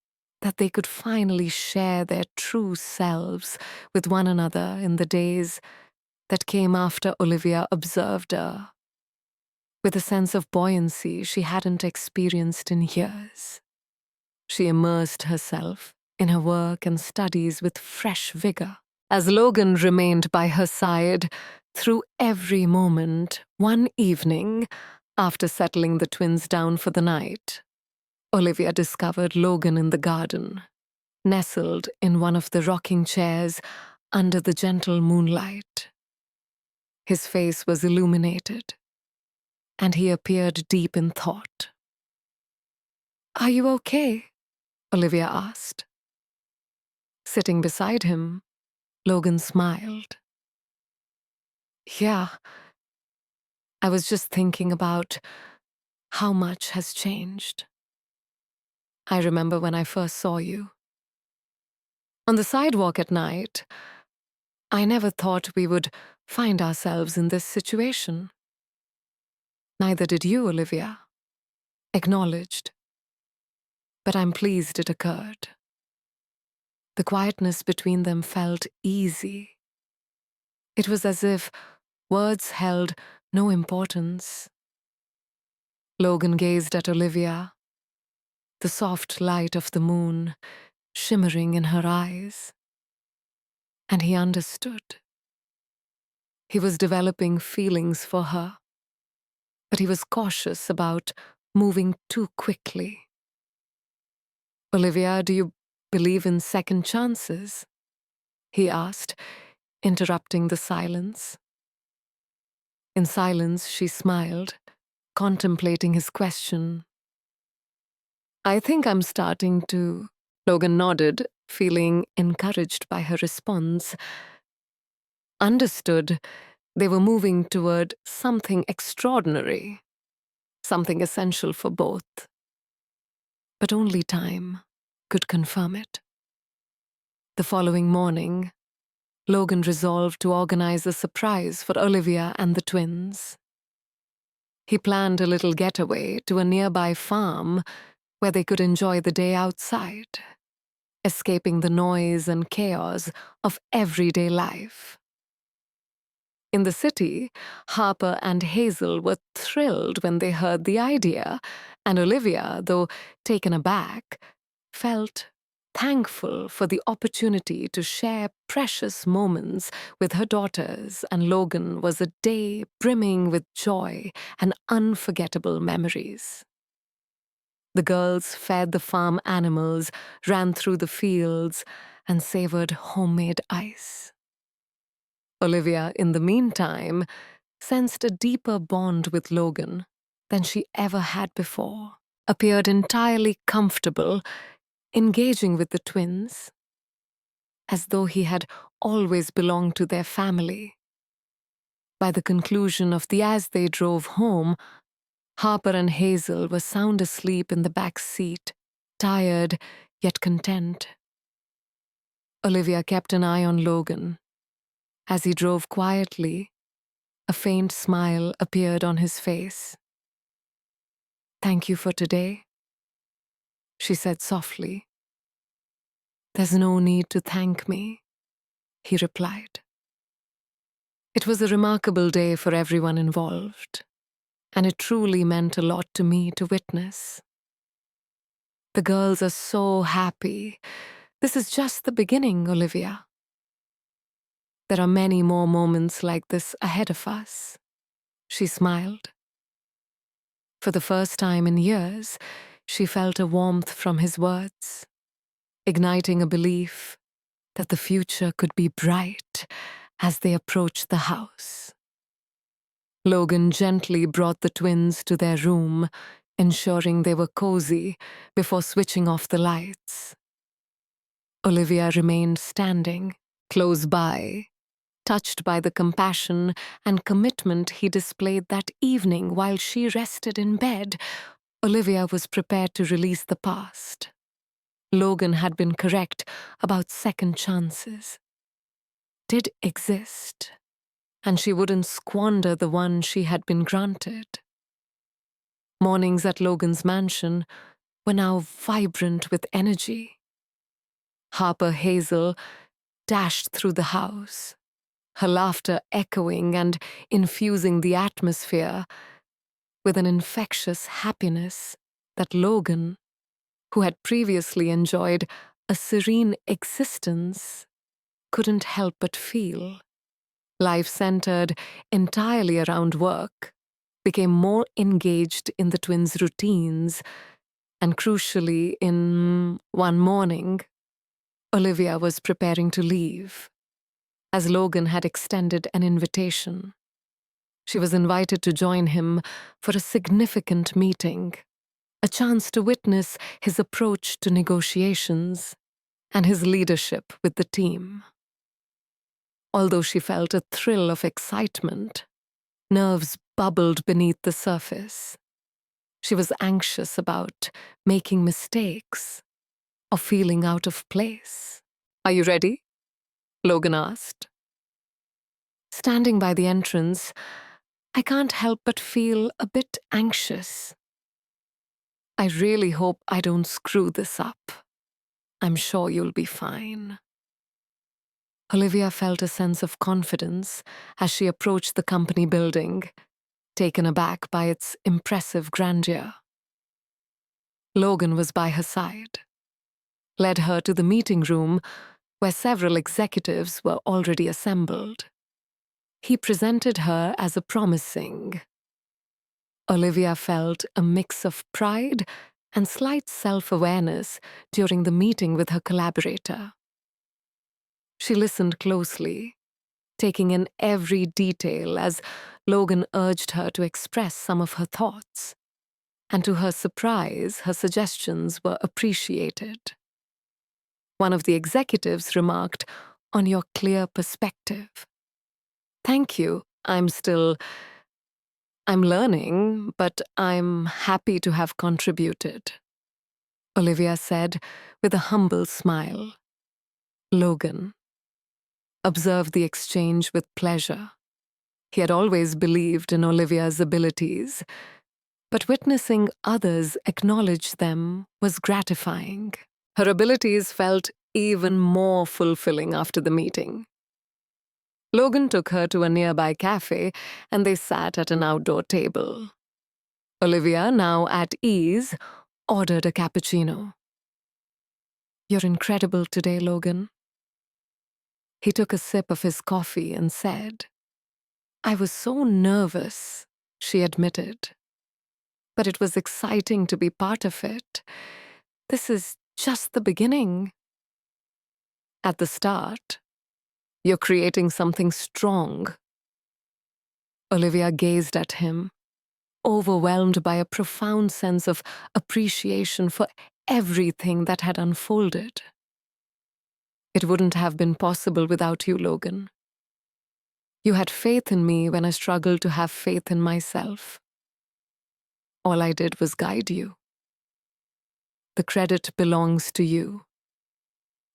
that they could finally share their true selves with one another in the days that came after Olivia observed her, with a sense of buoyancy she hadn't experienced in years. She immersed herself in her work and studies with fresh vigor, as Logan remained by her side through every moment. One evening, after settling the twins down for the night, Olivia discovered Logan in the garden, nestled in one of the rocking chairs under the gentle moonlight. His face was illuminated, and he appeared deep in thought. Are you okay? Olivia asked. Sitting beside him, Logan smiled. Yeah, I was just thinking about how much has changed. I remember when I first saw you. On the sidewalk at night, I never thought we would find ourselves in this situation. Neither did you, Olivia. Acknowledged. But I'm pleased it occurred. The quietness between them felt easy. It was as if words held no importance. Logan gazed at Olivia, the soft light of the moon shimmering in her eyes. And he understood. He was developing feelings for her, but he was cautious about moving too quickly. Olivia, do you believe in second chances? He asked, interrupting the silence. In silence, she smiled, contemplating his question. I think I'm starting to. Logan nodded, feeling encouraged by her response. Understood, they were moving toward something extraordinary, something essential for both. But only time could confirm it. The following morning, Logan resolved to organize a surprise for Olivia and the twins. He planned a little getaway to a nearby farm where they could enjoy the day outside, escaping the noise and chaos of everyday life. In the city, Harper and Hazel were thrilled when they heard the idea, and Olivia, though taken aback, felt thankful for the opportunity to share precious moments with her daughters, and Logan was a day brimming with joy and unforgettable memories. The girls fed the farm animals, ran through the fields, and savored homemade ice. Olivia, in the meantime, sensed a deeper bond with Logan than she ever had before, appeared entirely comfortable, engaging with the twins, as though he had always belonged to their family. By the conclusion of as they drove home, Harper and Hazel were sound asleep in the back seat, tired yet content. Olivia kept an eye on Logan. As he drove quietly, a faint smile appeared on his face. "Thank you for today," she said softly. "There's no need to thank me," he replied. It was a remarkable day for everyone involved, and it truly meant a lot to me to witness. The girls are so happy. This is just the beginning, Olivia. There are many more moments like this ahead of us, she smiled. For the first time in years, she felt a warmth from his words, igniting a belief that the future could be bright as they approached the house. Logan gently brought the twins to their room, ensuring they were cozy before switching off the lights. Olivia remained standing, close by, touched by the compassion and commitment he displayed that evening while she rested in bed. Olivia was prepared to release the past. Logan had been correct about second chances. Did exist, and she wouldn't squander the one she had been granted. Mornings at Logan's mansion were now vibrant with energy. Harper Hazel dashed through the house, her laughter echoing and infusing the atmosphere with an infectious happiness that Logan, who had previously enjoyed a serene existence, couldn't help but feel. Life centered entirely around work, became more engaged in the twins' routines, and crucially, in one morning, Olivia was preparing to leave, as Logan had extended an invitation. She was invited to join him for a significant meeting, a chance to witness his approach to negotiations and his leadership with the team. Although she felt a thrill of excitement, nerves bubbled beneath the surface. She was anxious about making mistakes or feeling out of place. "Are you ready?" Logan asked. Standing by the entrance, I can't help but feel a bit anxious. "I really hope I don't screw this up. I'm sure you'll be fine." Olivia felt a sense of confidence as she approached the company building, taken aback by its impressive grandeur. Logan was by her side, led her to the meeting room where several executives were already assembled. He presented her as a promising. Olivia felt a mix of pride and slight self-awareness during the meeting with her collaborator. She listened closely, taking in every detail as Logan urged her to express some of her thoughts. And to her surprise, her suggestions were appreciated. One of the executives remarked, "On your clear perspective." "Thank you. I'm learning, but I'm happy to have contributed," Olivia said with a humble smile. Logan observed the exchange with pleasure. He had always believed in Olivia's abilities, but witnessing others acknowledge them was gratifying. Her abilities felt even more fulfilling after the meeting. Logan took her to a nearby cafe, and they sat at an outdoor table. Olivia, now at ease, ordered a cappuccino. "You're incredible today, Logan." He took a sip of his coffee and said, "I was so nervous," she admitted. "But it was exciting to be part of it. This is just the beginning." "At the start, you're creating something strong." Olivia gazed at him, overwhelmed by a profound sense of appreciation for everything that had unfolded. "It wouldn't have been possible without you, Logan. You had faith in me when I struggled to have faith in myself. All I did was guide you. The credit belongs to you."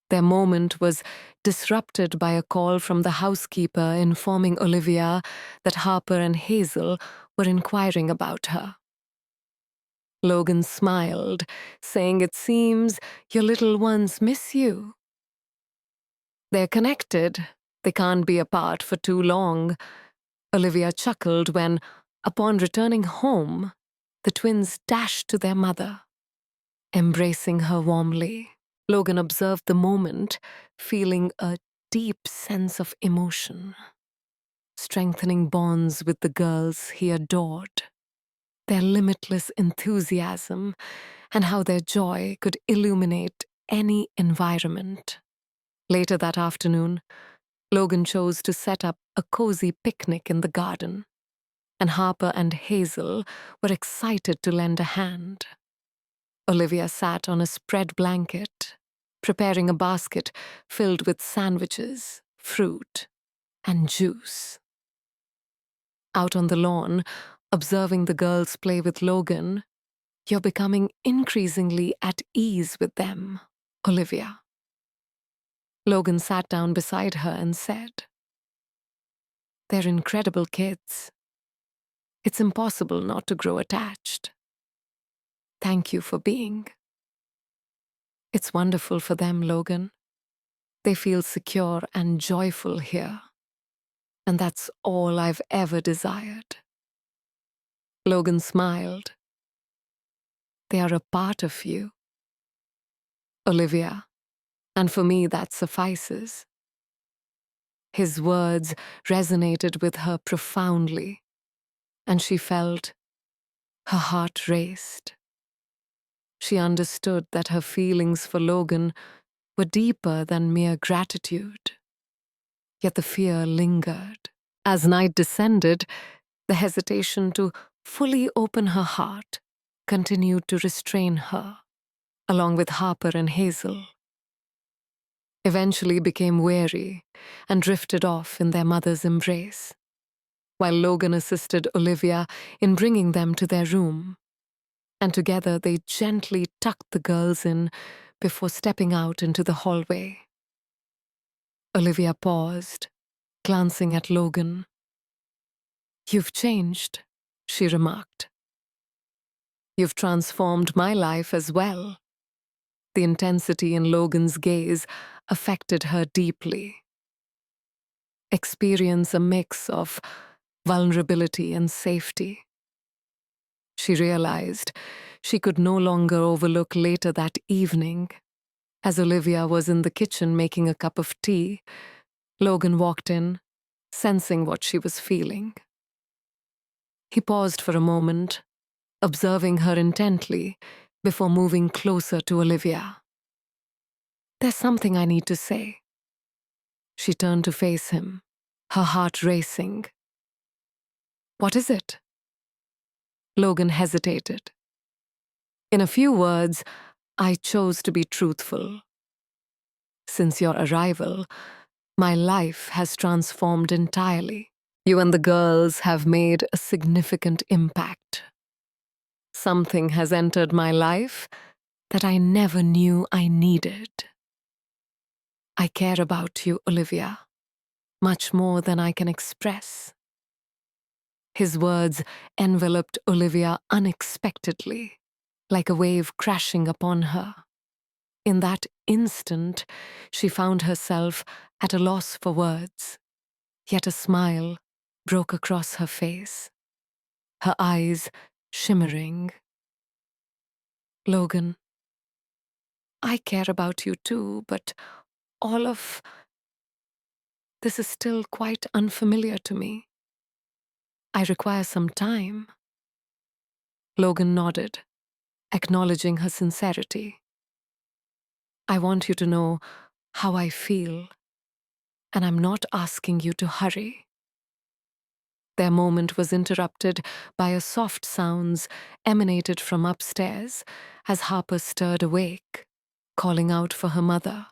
Their moment was disrupted by a call from the housekeeper informing Olivia that Harper and Hazel were inquiring about her. Logan smiled, saying, "It seems your little ones miss you." "They're connected. They can't be apart for too long," Olivia chuckled when, upon returning home, the twins dashed to their mother, embracing her warmly. Logan observed the moment, feeling a deep sense of emotion, strengthening bonds with the girls he adored, their limitless enthusiasm, and how their joy could illuminate any environment. Later that afternoon, Logan chose to set up a cozy picnic in the garden, and Harper and Hazel were excited to lend a hand. Olivia sat on a spread blanket, preparing a basket filled with sandwiches, fruit, and juice. Out on the lawn, observing the girls play with Logan, "You're becoming increasingly at ease with them, Olivia." Logan sat down beside her and said, "They're incredible kids. It's impossible not to grow attached. Thank you for being." "It's wonderful for them, Logan. They feel secure and joyful here. And that's all I've ever desired." Logan smiled. "They are a part of you, Olivia, and for me that suffices." His words resonated with her profoundly, and she felt her heart raced. She understood that her feelings for Logan were deeper than mere gratitude. Yet the fear lingered. As night descended, the hesitation to fully open her heart continued to restrain her, along with Harper and Hazel. Eventually became weary and drifted off in their mother's embrace, while Logan assisted Olivia in bringing them to their room, and together they gently tucked the girls in before stepping out into the hallway. Olivia paused, glancing at Logan. "You've changed," she remarked. "You've transformed my life as well." The intensity in Logan's gaze affected her deeply. Experience a mix of vulnerability and safety. She realized she could no longer overlook later that evening. As Olivia was in the kitchen making a cup of tea, Logan walked in, sensing what she was feeling. He paused for a moment, observing her intently before moving closer to Olivia. "There's something I need to say." She turned to face him, her heart racing. "What is it?" Logan hesitated. In a few words, I chose to be truthful. "Since your arrival, my life has transformed entirely. You and the girls have made a significant impact. Something has entered my life that I never knew I needed. I care about you, Olivia, much more than I can express." His words enveloped Olivia unexpectedly, like a wave crashing upon her. In that instant, she found herself at a loss for words, yet a smile broke across her face, her eyes shimmering. "Logan, I care about you too, but all of this is still quite unfamiliar to me. I require some time." Logan nodded, acknowledging her sincerity. "I want you to know how I feel, and I'm not asking you to hurry." Their moment was interrupted by a soft sounds emanated from upstairs as Harper stirred awake, calling out for her mother.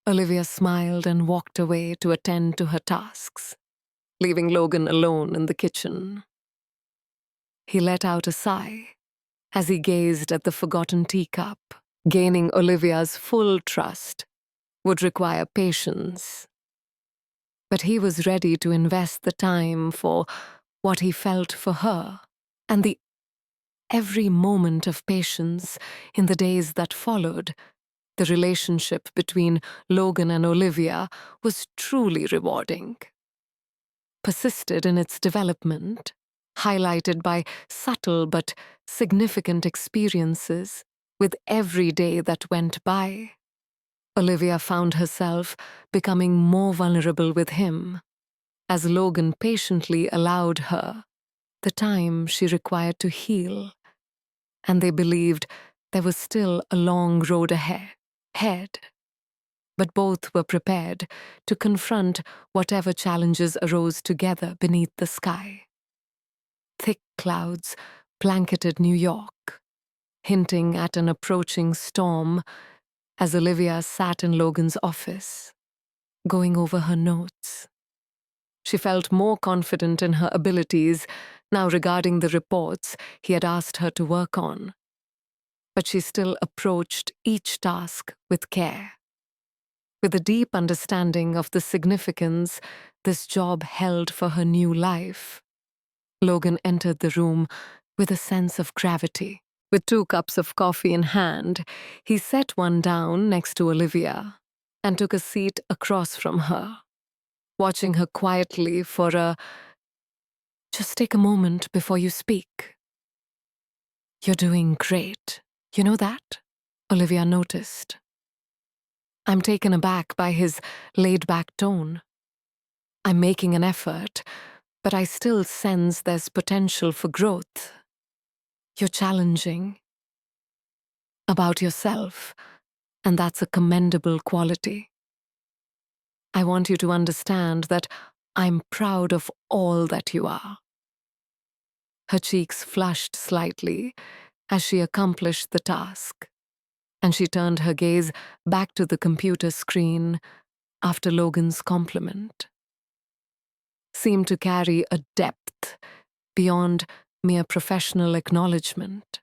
Olivia smiled and walked away to attend to her tasks, leaving Logan alone in the kitchen. He let out a sigh as he gazed at the forgotten teacup. Gaining Olivia's full trust would require patience, but he was ready to invest the time for what he felt for her, and the every moment of patience in the days that followed. The relationship between Logan and Olivia was truly rewarding. Persisted in its development, highlighted by subtle but significant experiences with every day that went by. Olivia found herself becoming more vulnerable with him, as Logan patiently allowed her the time she required to heal, and they believed there was still a long road ahead. But both were prepared to confront whatever challenges arose together beneath the sky. Thick clouds blanketed New York, hinting at an approaching storm as Olivia sat in Logan's office, going over her notes. She felt more confident in her abilities now regarding the reports he had asked her to work on, but she still approached each task with care. With a deep understanding of the significance this job held for her new life, Logan entered the room with a sense of gravity. With 2 cups of coffee in hand, he set one down next to Olivia and took a seat across from her, watching her quietly for a "just take a moment before you speak." "You're doing great. You know that?" Olivia noticed. I'm taken aback by his laid-back tone. "I'm making an effort, but I still sense there's potential for growth. You're challenging about yourself, and that's a commendable quality. I want you to understand that I'm proud of all that you are." Her cheeks flushed slightly as she accomplished the task, and she turned her gaze back to the computer screen after Logan's compliment. Seemed to carry a depth beyond mere professional acknowledgement.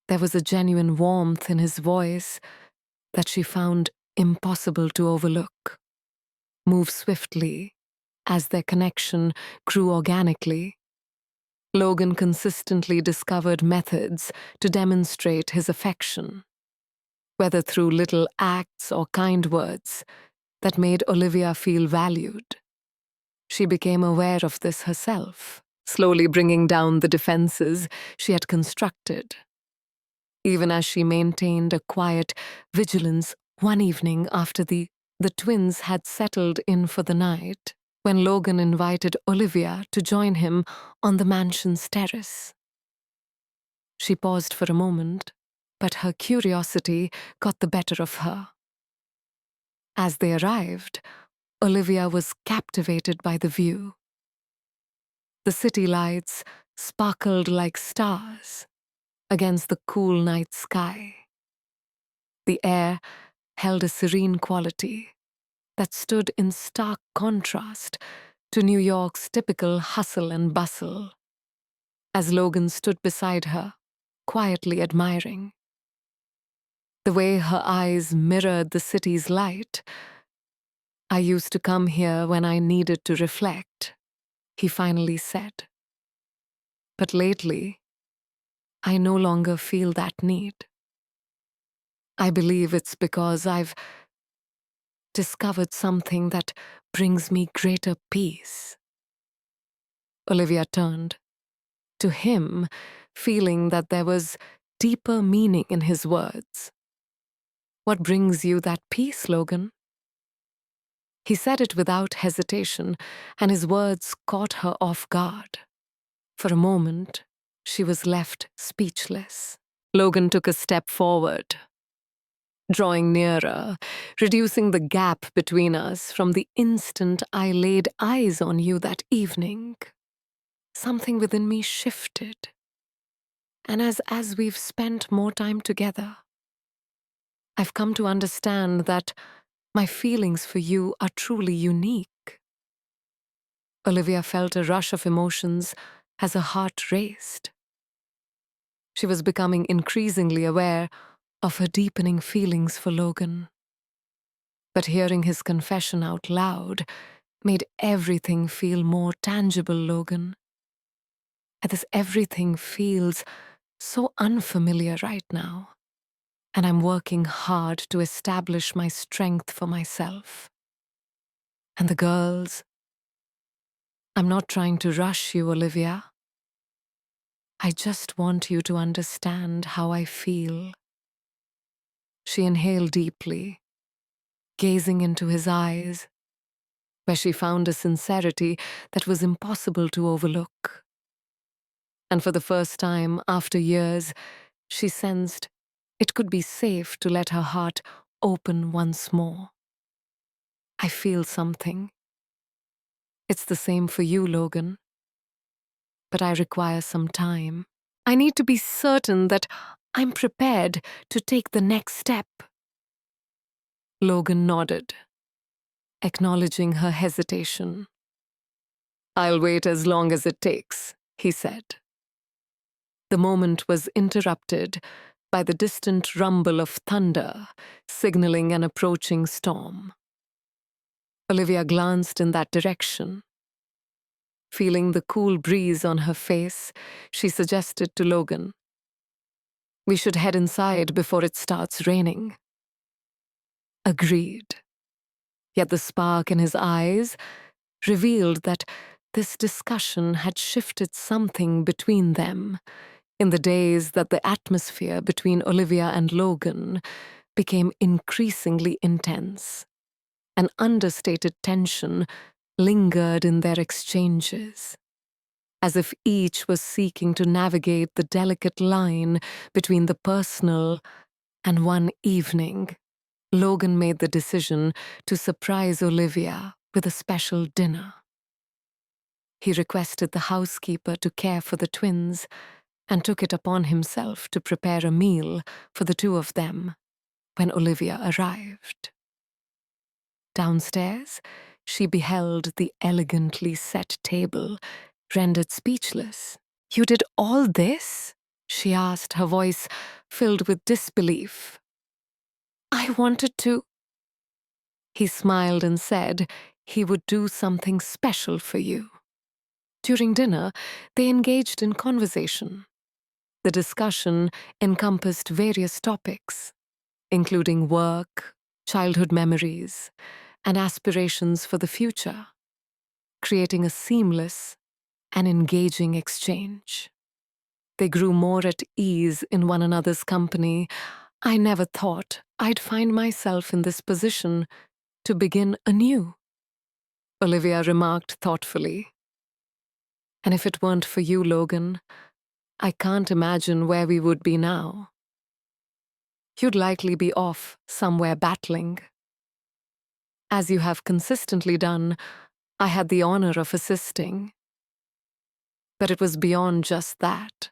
There was a genuine warmth in his voice that she found impossible to overlook. Move swiftly as their connection grew organically. Logan consistently discovered methods to demonstrate his affection, whether through little acts or kind words, that made Olivia feel valued. She became aware of this herself, slowly bringing down the defenses she had constructed. Even as she maintained a quiet vigilance one evening after the twins had settled in for the night, when Logan invited Olivia to join him on the mansion's terrace. She paused for a moment, but her curiosity got the better of her. As they arrived, Olivia was captivated by the view. The city lights sparkled like stars against the cool night sky. The air held a serene quality that stood in stark contrast to New York's typical hustle and bustle. As Logan stood beside her, quietly admiring the way her eyes mirrored the city's light. "I used to come here when I needed to reflect," he finally said. "But lately, I no longer feel that need. I believe it's because I've discovered something that brings me greater peace." Olivia turned to him, feeling that there was deeper meaning in his words. "What brings you that peace, Logan?" He said it without hesitation, and his words caught her off guard. For a moment, she was left speechless. Logan took a step forward, drawing nearer, reducing the gap between us from the instant I laid eyes on you that evening. Something within me shifted, and as we've spent more time together, I've come to understand that my feelings for you are truly unique. Olivia felt a rush of emotions as her heart raced. She was becoming increasingly aware of her deepening feelings for Logan. But hearing his confession out loud made everything feel more tangible, Logan. And this everything feels so unfamiliar right now, and I'm working hard to establish my strength for myself. And the girls, I'm not trying to rush you, Olivia. I just want you to understand how I feel. She inhaled deeply, gazing into his eyes, where she found a sincerity that was impossible to overlook. And for the first time after years, she sensed it could be safe to let her heart open once more. "I feel something. It's the same for you, Logan. But I require some time. I need to be certain that I'm prepared to take the next step." Logan nodded, acknowledging her hesitation. "I'll wait as long as it takes," he said. The moment was interrupted by the distant rumble of thunder, signaling an approaching storm. Olivia glanced in that direction. Feeling the cool breeze on her face, she suggested to Logan, "We should head inside before it starts raining." Agreed. Yet the spark in his eyes revealed that this discussion had shifted something between them in the days that the atmosphere between Olivia and Logan became increasingly intense. An understated tension lingered in their exchanges, as if each was seeking to navigate the delicate line between the personal and one evening. Logan made the decision to surprise Olivia with a special dinner. He requested the housekeeper to care for the twins and took it upon himself to prepare a meal for the two of them when Olivia arrived. Downstairs, she beheld the elegantly set table, rendered speechless. "You did all this?" she asked, her voice filled with disbelief. "I wanted to—" He smiled and said he would do something special for you. During dinner, they engaged in conversation. The discussion encompassed various topics, including work, childhood memories, and aspirations for the future, creating a seamless and engaging exchange. They grew more at ease in one another's company. "I never thought I'd find myself in this position to begin anew," Olivia remarked thoughtfully. "And if it weren't for you, Logan, I can't imagine where we would be now. You'd likely be off somewhere battling." As you have consistently done, I had the honor of assisting. But it was beyond just that.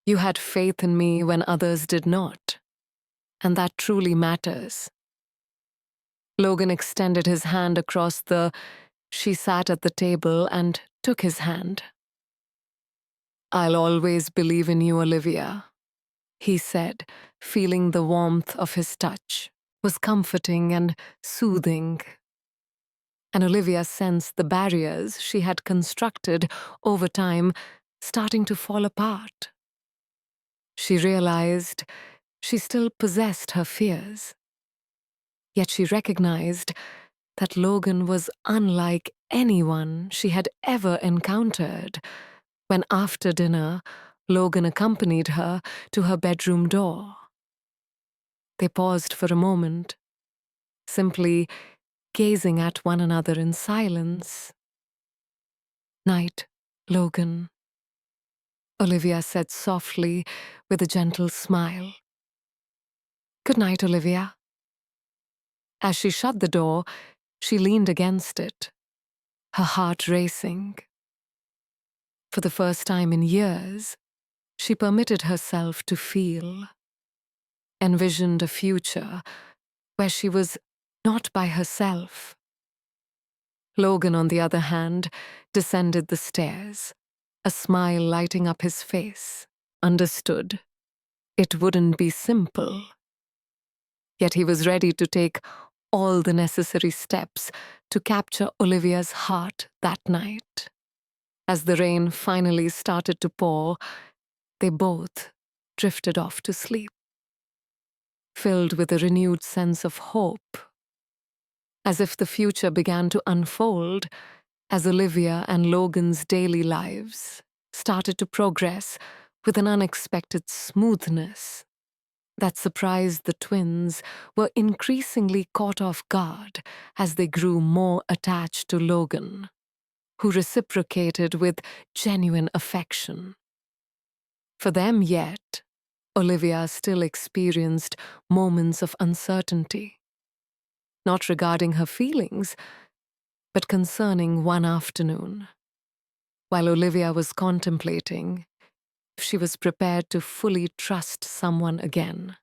You had faith in me when others did not, and that truly matters. Logan extended his hand across she sat at the table and took his hand. "I'll always believe in you, Olivia," he said, feeling the warmth of his touch was comforting and soothing. And Olivia sensed the barriers she had constructed over time starting to fall apart. She realized she still possessed her fears. Yet she recognized that Logan was unlike anyone she had ever encountered when, after dinner, Logan accompanied her to her bedroom door. They paused for a moment, simply gazing at one another in silence. "Night, Logan," Olivia said softly with a gentle smile. "Good night, Olivia." As she shut the door, she leaned against it, her heart racing. For the first time in years, she permitted herself to feel, envisioned a future where she was not by herself. Logan, on the other hand, descended the stairs, a smile lighting up his face. Understood. It wouldn't be simple. Yet he was ready to take all the necessary steps to capture Olivia's heart that night. As the rain finally started to pour, they both drifted off to sleep, filled with a renewed sense of hope, as if the future began to unfold as Olivia and Logan's daily lives started to progress with an unexpected smoothness that surprised the twins were increasingly caught off guard as they grew more attached to Logan, who reciprocated with genuine affection. For them yet, Olivia still experienced moments of uncertainty, not regarding her feelings, but concerning one afternoon. While Olivia was contemplating if she was prepared to fully trust someone again.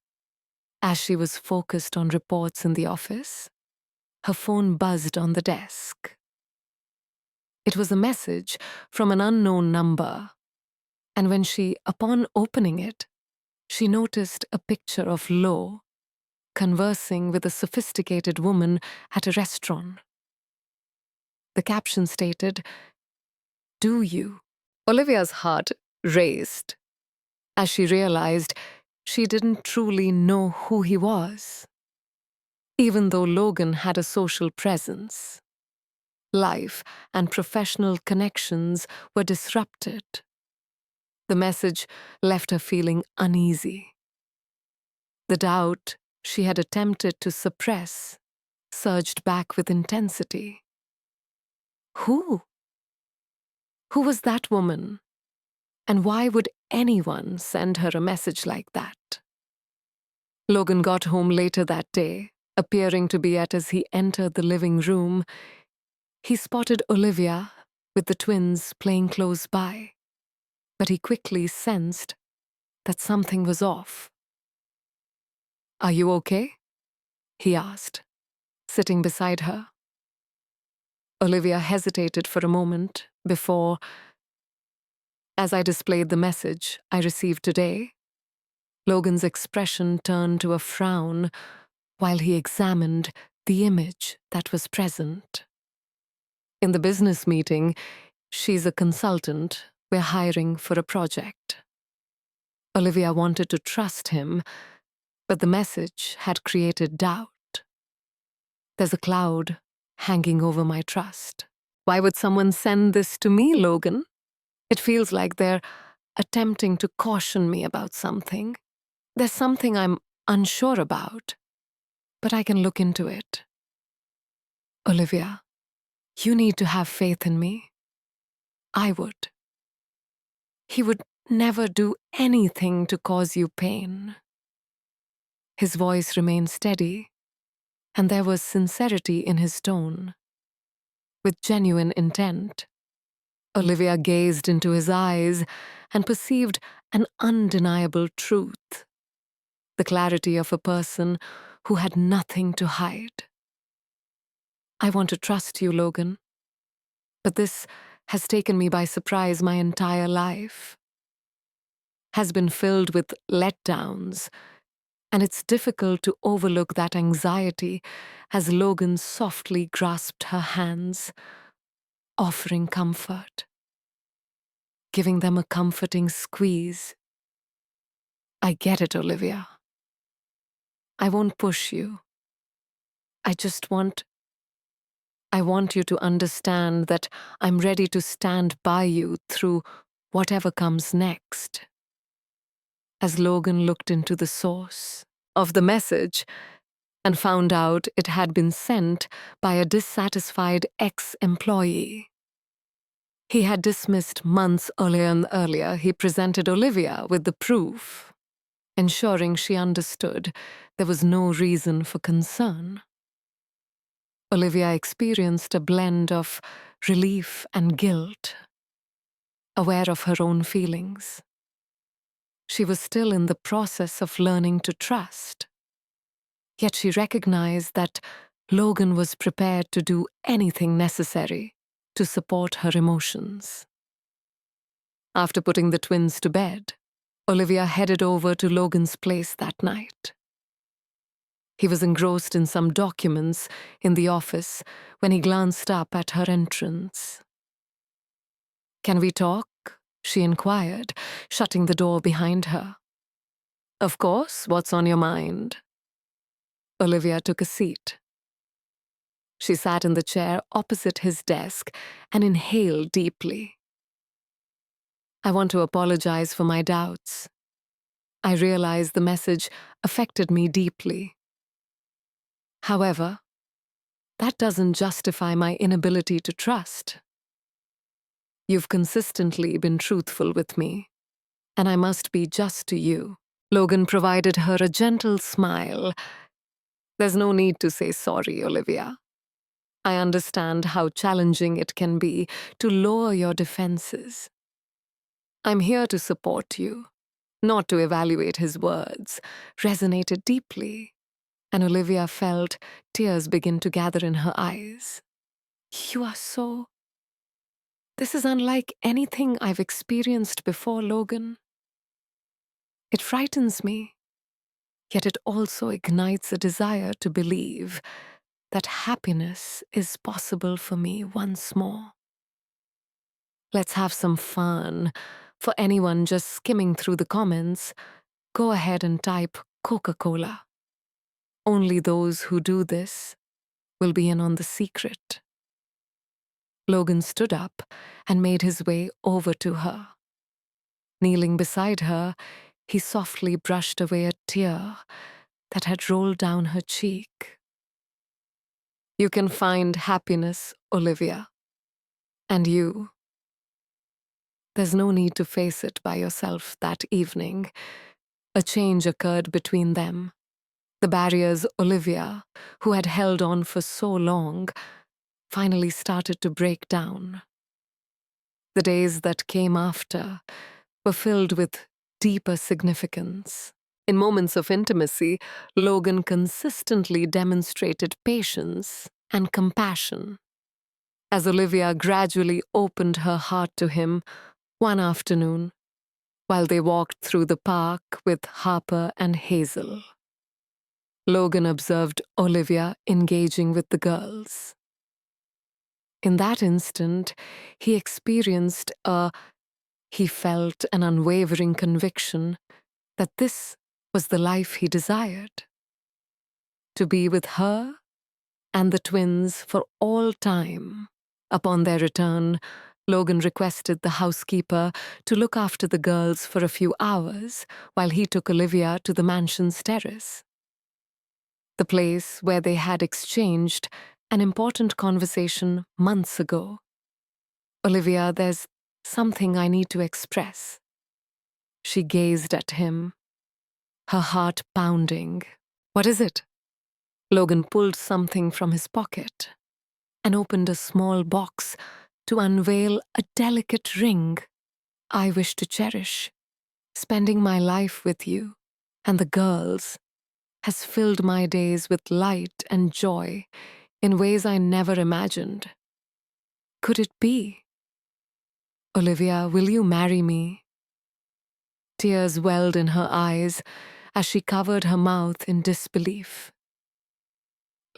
As she was focused on reports in the office, her phone buzzed on the desk. It was a message from an unknown number, and when upon opening it, she noticed a picture of Lo conversing with a sophisticated woman at a restaurant. The caption stated, "Do you?" Olivia's heart raced as she realized she didn't truly know who he was. Even though Logan had a social presence, life and professional connections were disrupted. The message left her feeling uneasy. The doubt she had attempted to suppress surged back with intensity. Who? Who was that woman? And why would anyone send her a message like that? Logan got home later that day, appearing to be as he entered the living room. He spotted Olivia with the twins playing close by, but he quickly sensed that something was off. "Are you okay?" he asked, sitting beside her. Olivia hesitated for a moment before, as I displayed the message I received today, Logan's expression turned to a frown while he examined the image that was present. In the business meeting, "She's a consultant. We're hiring for a project." Olivia wanted to trust him, but the message had created doubt. "There's a cloud hanging over my trust. Why would someone send this to me, Logan? It feels like they're attempting to caution me about something. There's something I'm unsure about, but I can look into it. Olivia, you need to have faith in me. I would. He would never do anything to cause you pain." His voice remained steady, and there was sincerity in his tone, with genuine intent. Olivia gazed into his eyes and perceived an undeniable truth, the clarity of a person who had nothing to hide. I want to trust you, Logan, but this has taken me by surprise. My entire life has been filled with letdowns, and it's difficult to overlook that anxiety as Logan softly grasped her hands, offering comfort, giving them a comforting squeeze. I get it, Olivia. I won't push you. I want you to understand that I'm ready to stand by you through whatever comes next. As Logan looked into the source of the message and found out it had been sent by a dissatisfied ex-employee he had dismissed months earlier, he presented Olivia with the proof, ensuring she understood there was no reason for concern. Olivia experienced a blend of relief and guilt, aware of her own feelings. She was still in the process of learning to trust, yet she recognized that Logan was prepared to do anything necessary to support her emotions. After putting the twins to bed, Olivia headed over to Logan's place that night. He was engrossed in some documents in the office when he glanced up at her entrance. "Can we talk?" she inquired, shutting the door behind her. "Of course, what's on your mind?" Olivia took a seat. She sat in the chair opposite his desk and inhaled deeply. "I want to apologize for my doubts. I realize the message affected me deeply. However, that doesn't justify my inability to trust. You've consistently been truthful with me, and I must be just to you." Logan provided her a gentle smile. "There's no need to say sorry, Olivia. I understand how challenging it can be to lower your defenses. I'm here to support you, not to evaluate." His words resonated deeply, and Olivia felt tears begin to gather in her eyes. This is unlike anything I've experienced before, Logan. It frightens me, yet it also ignites a desire to believe that happiness is possible for me once more. Let's have some fun. For anyone just skimming through the comments, go ahead and type Coca-Cola. Only those who do this will be in on the secret. Logan stood up and made his way over to her. Kneeling beside her, he softly brushed away a tear that had rolled down her cheek. "You can find happiness, Olivia. And you. There's no need to face it by yourself." That evening, a change occurred between them. The barriers Olivia, who had held on for so long, finally started to break down. The days that came after were filled with deeper significance. In moments of intimacy, Logan consistently demonstrated patience and compassion. As Olivia gradually opened her heart to him one afternoon, while they walked through the park with Harper and Hazel, Logan observed Olivia engaging with the girls. In that instant, he felt an unwavering conviction that this was the life he desired. To be with her and the twins for all time. Upon their return, Logan requested the housekeeper to look after the girls for a few hours while he took Olivia to the mansion's terrace, the place where they had exchanged an important conversation months ago. "Olivia, there's something I need to express." She gazed at him, her heart pounding. "What is it?" Logan pulled something from his pocket and opened a small box to unveil a delicate ring. I wish to cherish. Spending my life with you and the girls has filled my days with light and joy in ways I never imagined. Could it be? Olivia, will you marry me? Tears welled in her eyes as she covered her mouth in disbelief.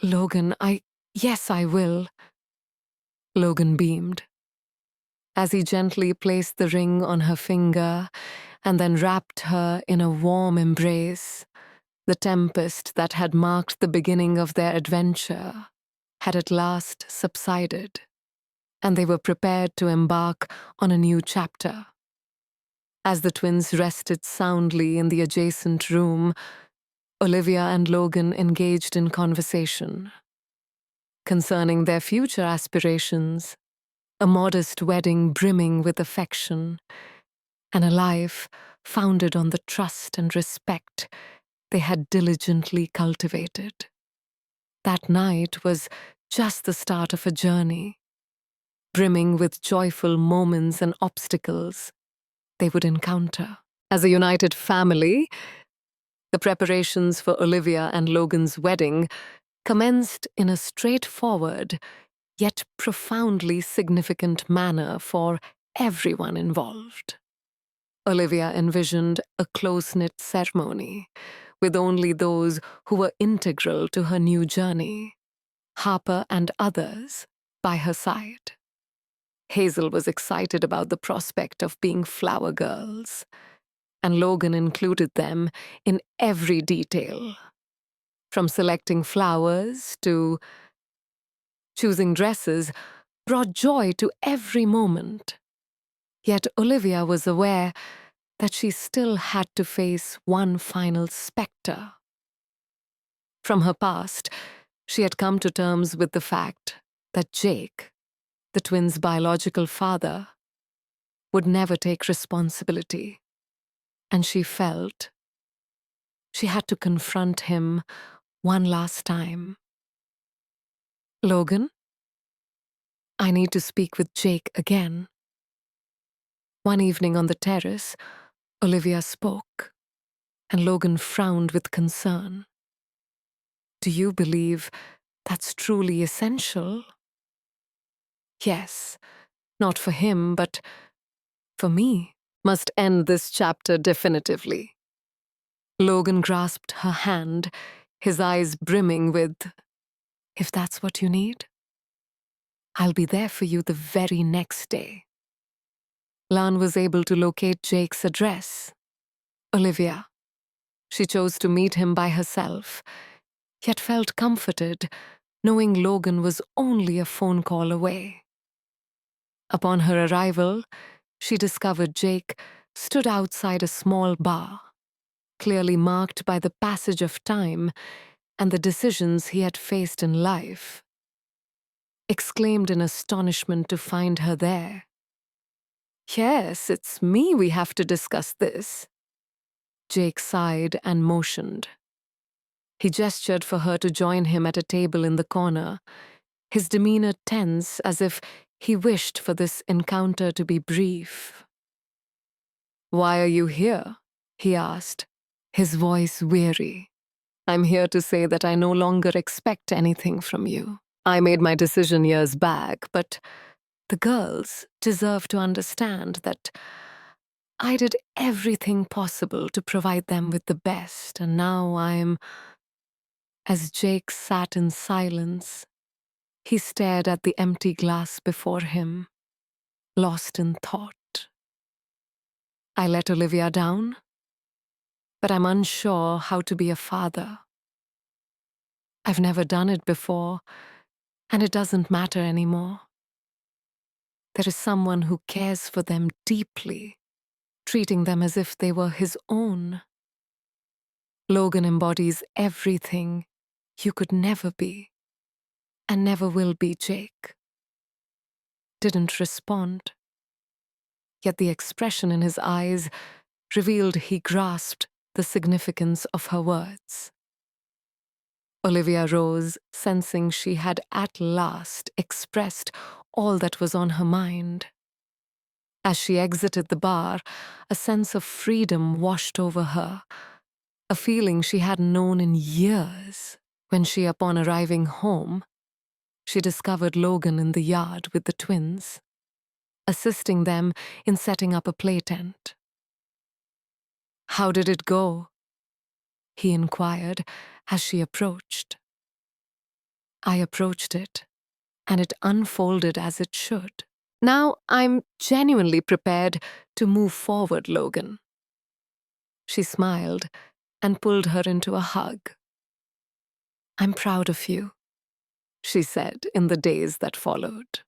Logan, yes, I will. Logan beamed as he gently placed the ring on her finger and then wrapped her in a warm embrace. The tempest that had marked the beginning of their adventure had at last subsided, and they were prepared to embark on a new chapter. As the twins rested soundly in the adjacent room, Olivia and Logan engaged in conversation concerning their future aspirations, a modest wedding brimming with affection, and a life founded on the trust and respect they had diligently cultivated. That night was just the start of a journey, brimming with joyful moments and obstacles they would encounter. As a united family, the preparations for Olivia and Logan's wedding commenced in a straightforward yet profoundly significant manner for everyone involved. Olivia envisioned a close-knit ceremony with only those who were integral to her new journey, Harper and others, by her side. Hazel was excited about the prospect of being flower girls, and Logan included them in every detail, from selecting flowers to choosing dresses, brought joy to every moment. Yet Olivia was aware that she still had to face one final specter. From her past, she had come to terms with the fact that Jake, the twins' biological father, would never take responsibility, and she felt she had to confront him one last time. Logan, I need to speak with Jake again. One evening on the terrace, Olivia spoke, and Logan frowned with concern. Do you believe that's truly essential? Yes, not for him, but for me. Must end this chapter definitively. Logan grasped her hand, his eyes brimming with, if that's what you need, I'll be there for you the very next day. Lan was able to locate Jake's address. Olivia. She chose to meet him by herself, yet felt comforted knowing Logan was only a phone call away. Upon her arrival, she discovered Jake stood outside a small bar, clearly marked by the passage of time and the decisions he had faced in life. Exclaimed in astonishment to find her there. Yes, it's me we have to discuss this. Jake sighed and motioned. He gestured for her to join him at a table in the corner, his demeanor tense as if he wished for this encounter to be brief. Why are you here? He asked, his voice weary. I'm here to say that I no longer expect anything from you. I made my decision years back, but the girls deserve to understand that I did everything possible to provide them with the best, and now I'm... As Jake sat in silence, he stared at the empty glass before him, lost in thought. I let Olivia down, but I'm unsure how to be a father. I've never done it before, and it doesn't matter anymore. There is someone who cares for them deeply, treating them as if they were his own. Logan embodies everything you could never be, and never will be, Jake. Didn't respond. Yet the expression in his eyes revealed he grasped the significance of her words. Olivia rose, sensing she had at last expressed all that was on her mind. As she exited the bar, a sense of freedom washed over her, a feeling she hadn't known in years. When she, upon arriving home, she discovered Logan in the yard with the twins, assisting them in setting up a play tent. "How did it go?" he inquired as she approached. "I approached it, and it unfolded as it should. Now I'm genuinely prepared to move forward, Logan." She smiled and pulled her into a hug. "I'm proud of you," she said in the days that followed.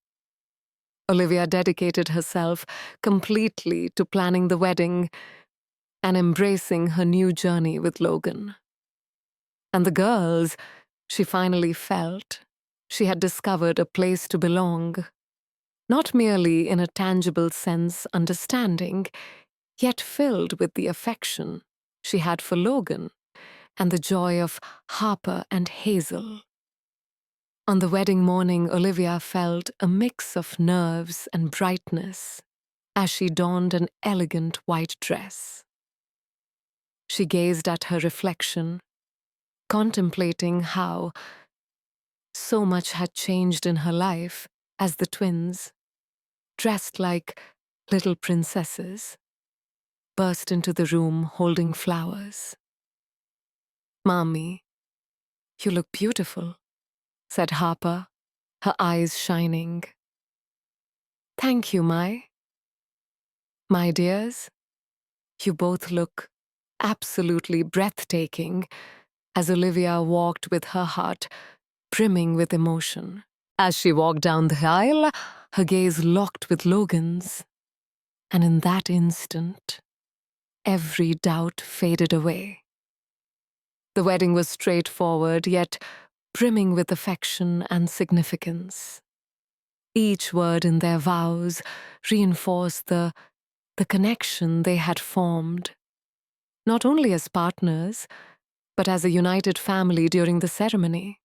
Olivia dedicated herself completely to planning the wedding and embracing her new journey with Logan. And the girls, she finally felt she had discovered a place to belong, not merely in a tangible sense understanding, yet filled with the affection she had for Logan and the joy of Harper and Hazel. On the wedding morning, Olivia felt a mix of nerves and brightness as she donned an elegant white dress. She gazed at her reflection, contemplating how so much had changed in her life as the twins, dressed like little princesses, burst into the room holding flowers. "Mommy, you look beautiful," said Harper, her eyes shining. "Thank you, My dears, you both look absolutely breathtaking," as Olivia walked with her heart brimming with emotion. As she walked down the aisle, her gaze locked with Logan's, and in that instant, every doubt faded away. The wedding was straightforward, yet brimming with affection and significance. Each word in their vows reinforced the connection they had formed, not only as partners, but as a united family during the ceremony.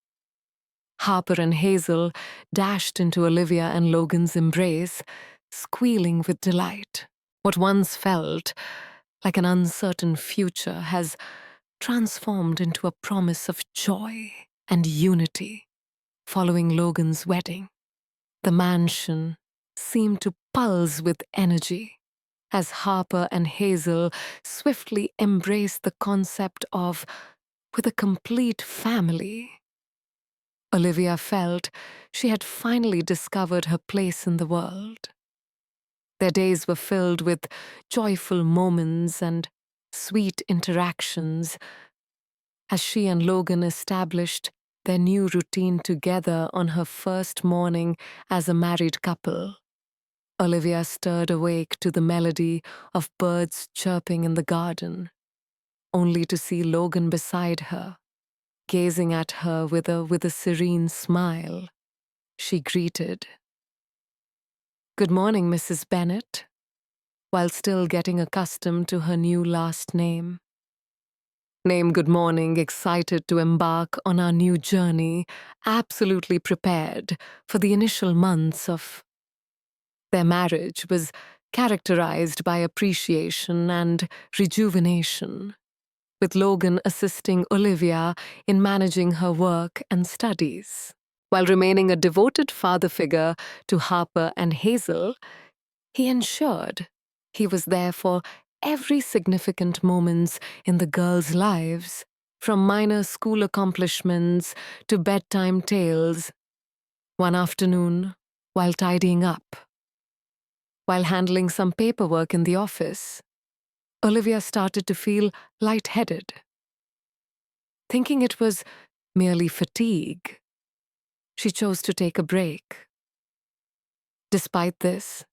Harper and Hazel dashed into Olivia and Logan's embrace, squealing with delight. What once felt like an uncertain future has transformed into a promise of joy and unity following Logan's wedding. The mansion seemed to pulse with energy as Harper and Hazel swiftly embraced the concept of with a complete family. Olivia felt she had finally discovered her place in the world. Their days were filled with joyful moments and sweet interactions as she and Logan established their new routine together on her first morning as a married couple. Olivia stirred awake to the melody of birds chirping in the garden, only to see Logan beside her, gazing at her with a serene smile. She greeted, "Good morning, Mrs. Bennet," while still getting accustomed to her new last name. Good morning, excited to embark on our new journey, absolutely prepared for the initial months of their marriage was characterized by appreciation and rejuvenation, with Logan assisting Olivia in managing her work and studies. While remaining a devoted father figure to Harper and Hazel, he ensured he was there for every significant moments in the girls' lives, from minor school accomplishments to bedtime tales. One afternoon, while tidying up, while handling some paperwork in the office, Olivia started to feel lightheaded. Thinking it was merely fatigue, she chose to take a break. Despite this,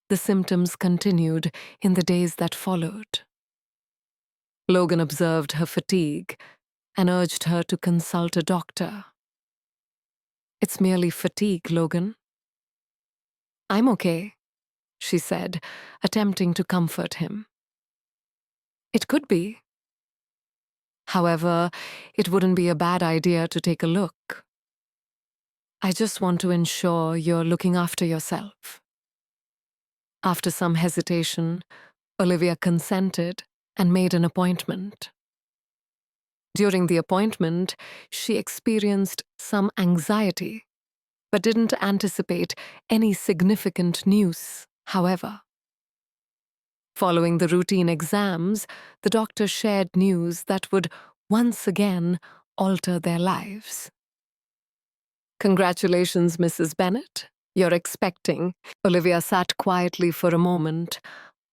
the symptoms continued in the days that followed. Logan observed her fatigue and urged her to consult a doctor. "It's merely fatigue, Logan." "I'm okay," she said, attempting to comfort him. "It could be." However, it wouldn't be a bad idea to take a look. I just want to ensure you're looking after yourself. After some hesitation, Olivia consented and made an appointment. During the appointment, she experienced some anxiety, but didn't anticipate any significant news, however. Following the routine exams, the doctor shared news that would once again alter their lives. Congratulations, Mrs. Bennet. You're expecting. Olivia sat quietly for a moment,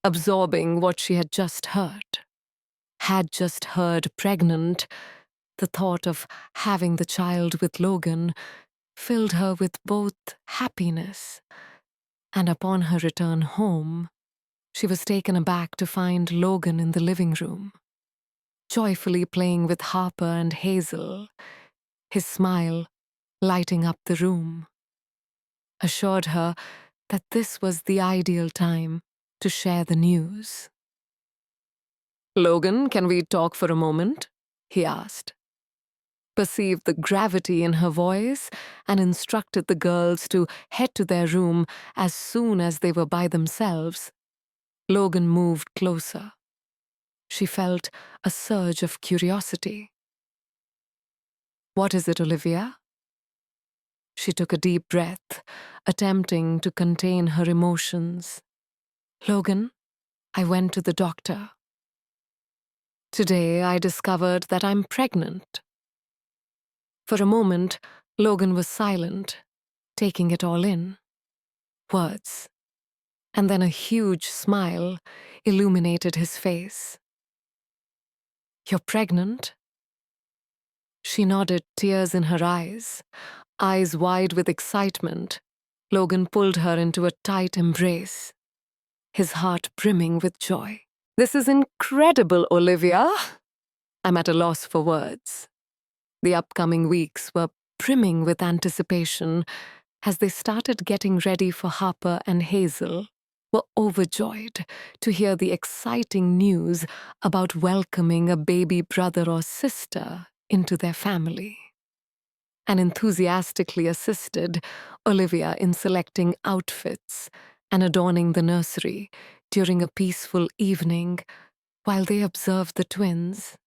absorbing what she had just heard. Had just heard pregnant. The thought of having the child with Logan filled her with both happiness, and upon her return home, she was taken aback to find Logan in the living room, joyfully playing with Harper and Hazel, his smile lighting up the room, assured her that this was the ideal time to share the news. "Logan, can we talk for a moment?" he asked. Perceived the gravity in her voice and instructed the girls to head to their room as soon as they were by themselves. Logan moved closer. She felt a surge of curiosity. "What is it, Olivia?" She took a deep breath, attempting to contain her emotions. "Logan, I went to the doctor. Today I discovered that I'm pregnant." For a moment, Logan was silent, taking it all in. Words. And then a huge smile illuminated his face. "You're pregnant?" She nodded, tears in her eyes wide with excitement. Logan pulled her into a tight embrace, his heart brimming with joy. "This is incredible, Olivia." I'm at a loss for words. The upcoming weeks were brimming with anticipation as they started getting ready for Harper and Hazel, were overjoyed to hear the exciting news about welcoming a baby brother or sister into their family, and enthusiastically assisted Olivia in selecting outfits and adorning the nursery during a peaceful evening while they observed the twins.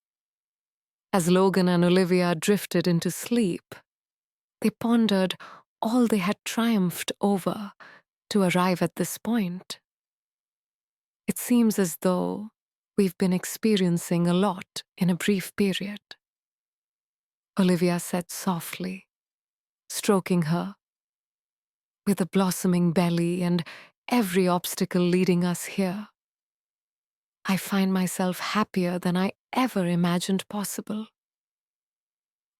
As Logan and Olivia drifted into sleep, they pondered all they had triumphed over to arrive at this point. It seems as though we've been experiencing a lot in a brief period, Olivia said softly, stroking her. With a blossoming belly and every obstacle leading us here, I find myself happier than I ever imagined possible.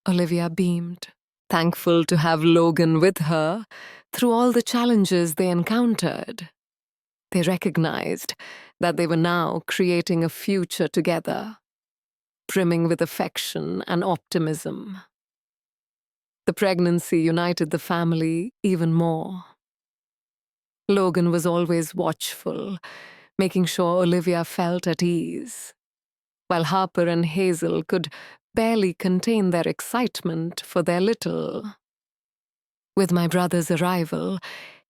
Olivia beamed, thankful to have Logan with her through all the challenges they encountered. They recognized that they were now creating a future together, brimming with affection and optimism. The pregnancy united the family even more. Logan was always watchful, making sure Olivia felt at ease, while Harper and Hazel could barely contain their excitement for their little. With my brother's arrival,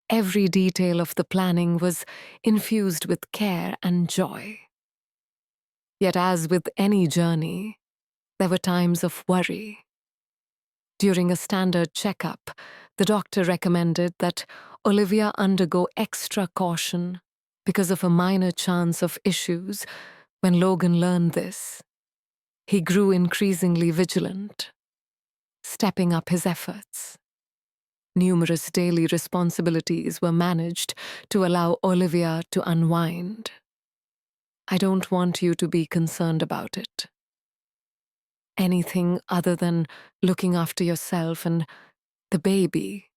every detail of the planning was infused with care and joy. Yet as with any journey, there were times of worry. During a standard checkup, the doctor recommended that Olivia undergo extra caution because of a minor chance of issues. When Logan learned this, he grew increasingly vigilant, stepping up his efforts. Numerous daily responsibilities were managed to allow Olivia to unwind. "I don't want you to be concerned about it. Anything other than looking after yourself and the baby,"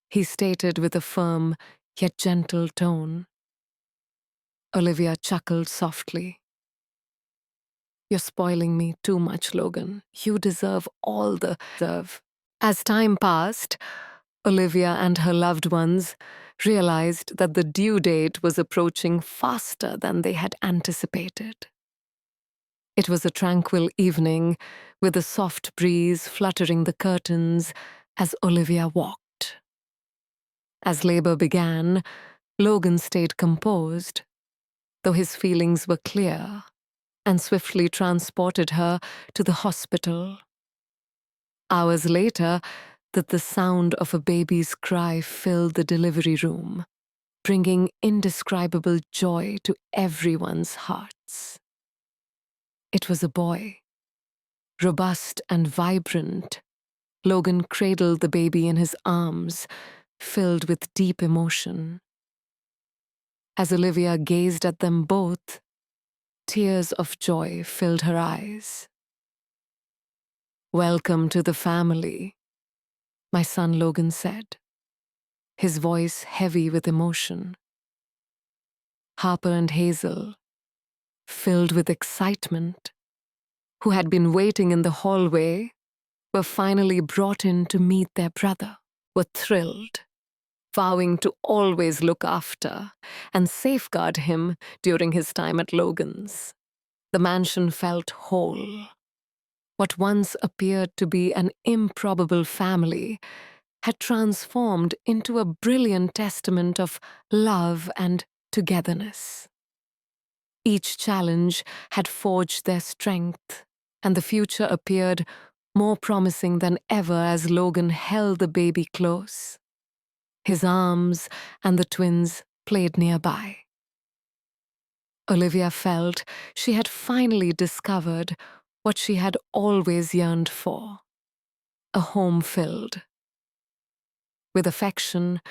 he stated with a firm yet gentle tone. Olivia chuckled softly. "You're spoiling me too much, Logan. You deserve all the deserve." As time passed, Olivia and her loved ones realized that the due date was approaching faster than they had anticipated. It was a tranquil evening, with a soft breeze fluttering the curtains as Olivia walked. As labor began, Logan stayed composed, though his feelings were clear, and swiftly transported her to the hospital. Hours later, the sound of a baby's cry filled the delivery room, bringing indescribable joy to everyone's hearts. It was a boy. Robust and vibrant, Logan cradled the baby in his arms, filled with deep emotion. As Olivia gazed at them both, tears of joy filled her eyes. "Welcome to the family," my son Logan said, his voice heavy with emotion. Harper and Hazel, filled with excitement, who had been waiting in the hallway, were finally brought in to meet their brother, were thrilled, vowing to always look after and safeguard him during his time at Logan's. The mansion felt whole. What once appeared to be an improbable family had transformed into a brilliant testament of love and togetherness. Each challenge had forged their strength, and the future appeared more promising than ever as Logan held the baby close. His arms and the twins played nearby. Olivia felt she had finally discovered what she had always yearned for: a home filled with affection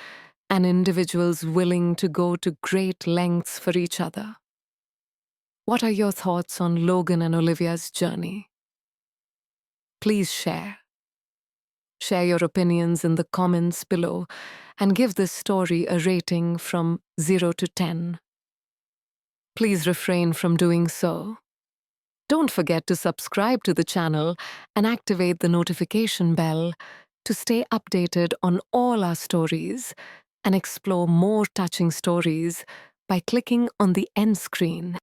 and individuals willing to go to great lengths for each other. What are your thoughts on Logan and Olivia's journey? Please share. Share your opinions in the comments below and give this story a rating from 0 to 10. Please refrain from doing so. Don't forget to subscribe to the channel and activate the notification bell to stay updated on all our stories and explore more touching stories by clicking on the end screen.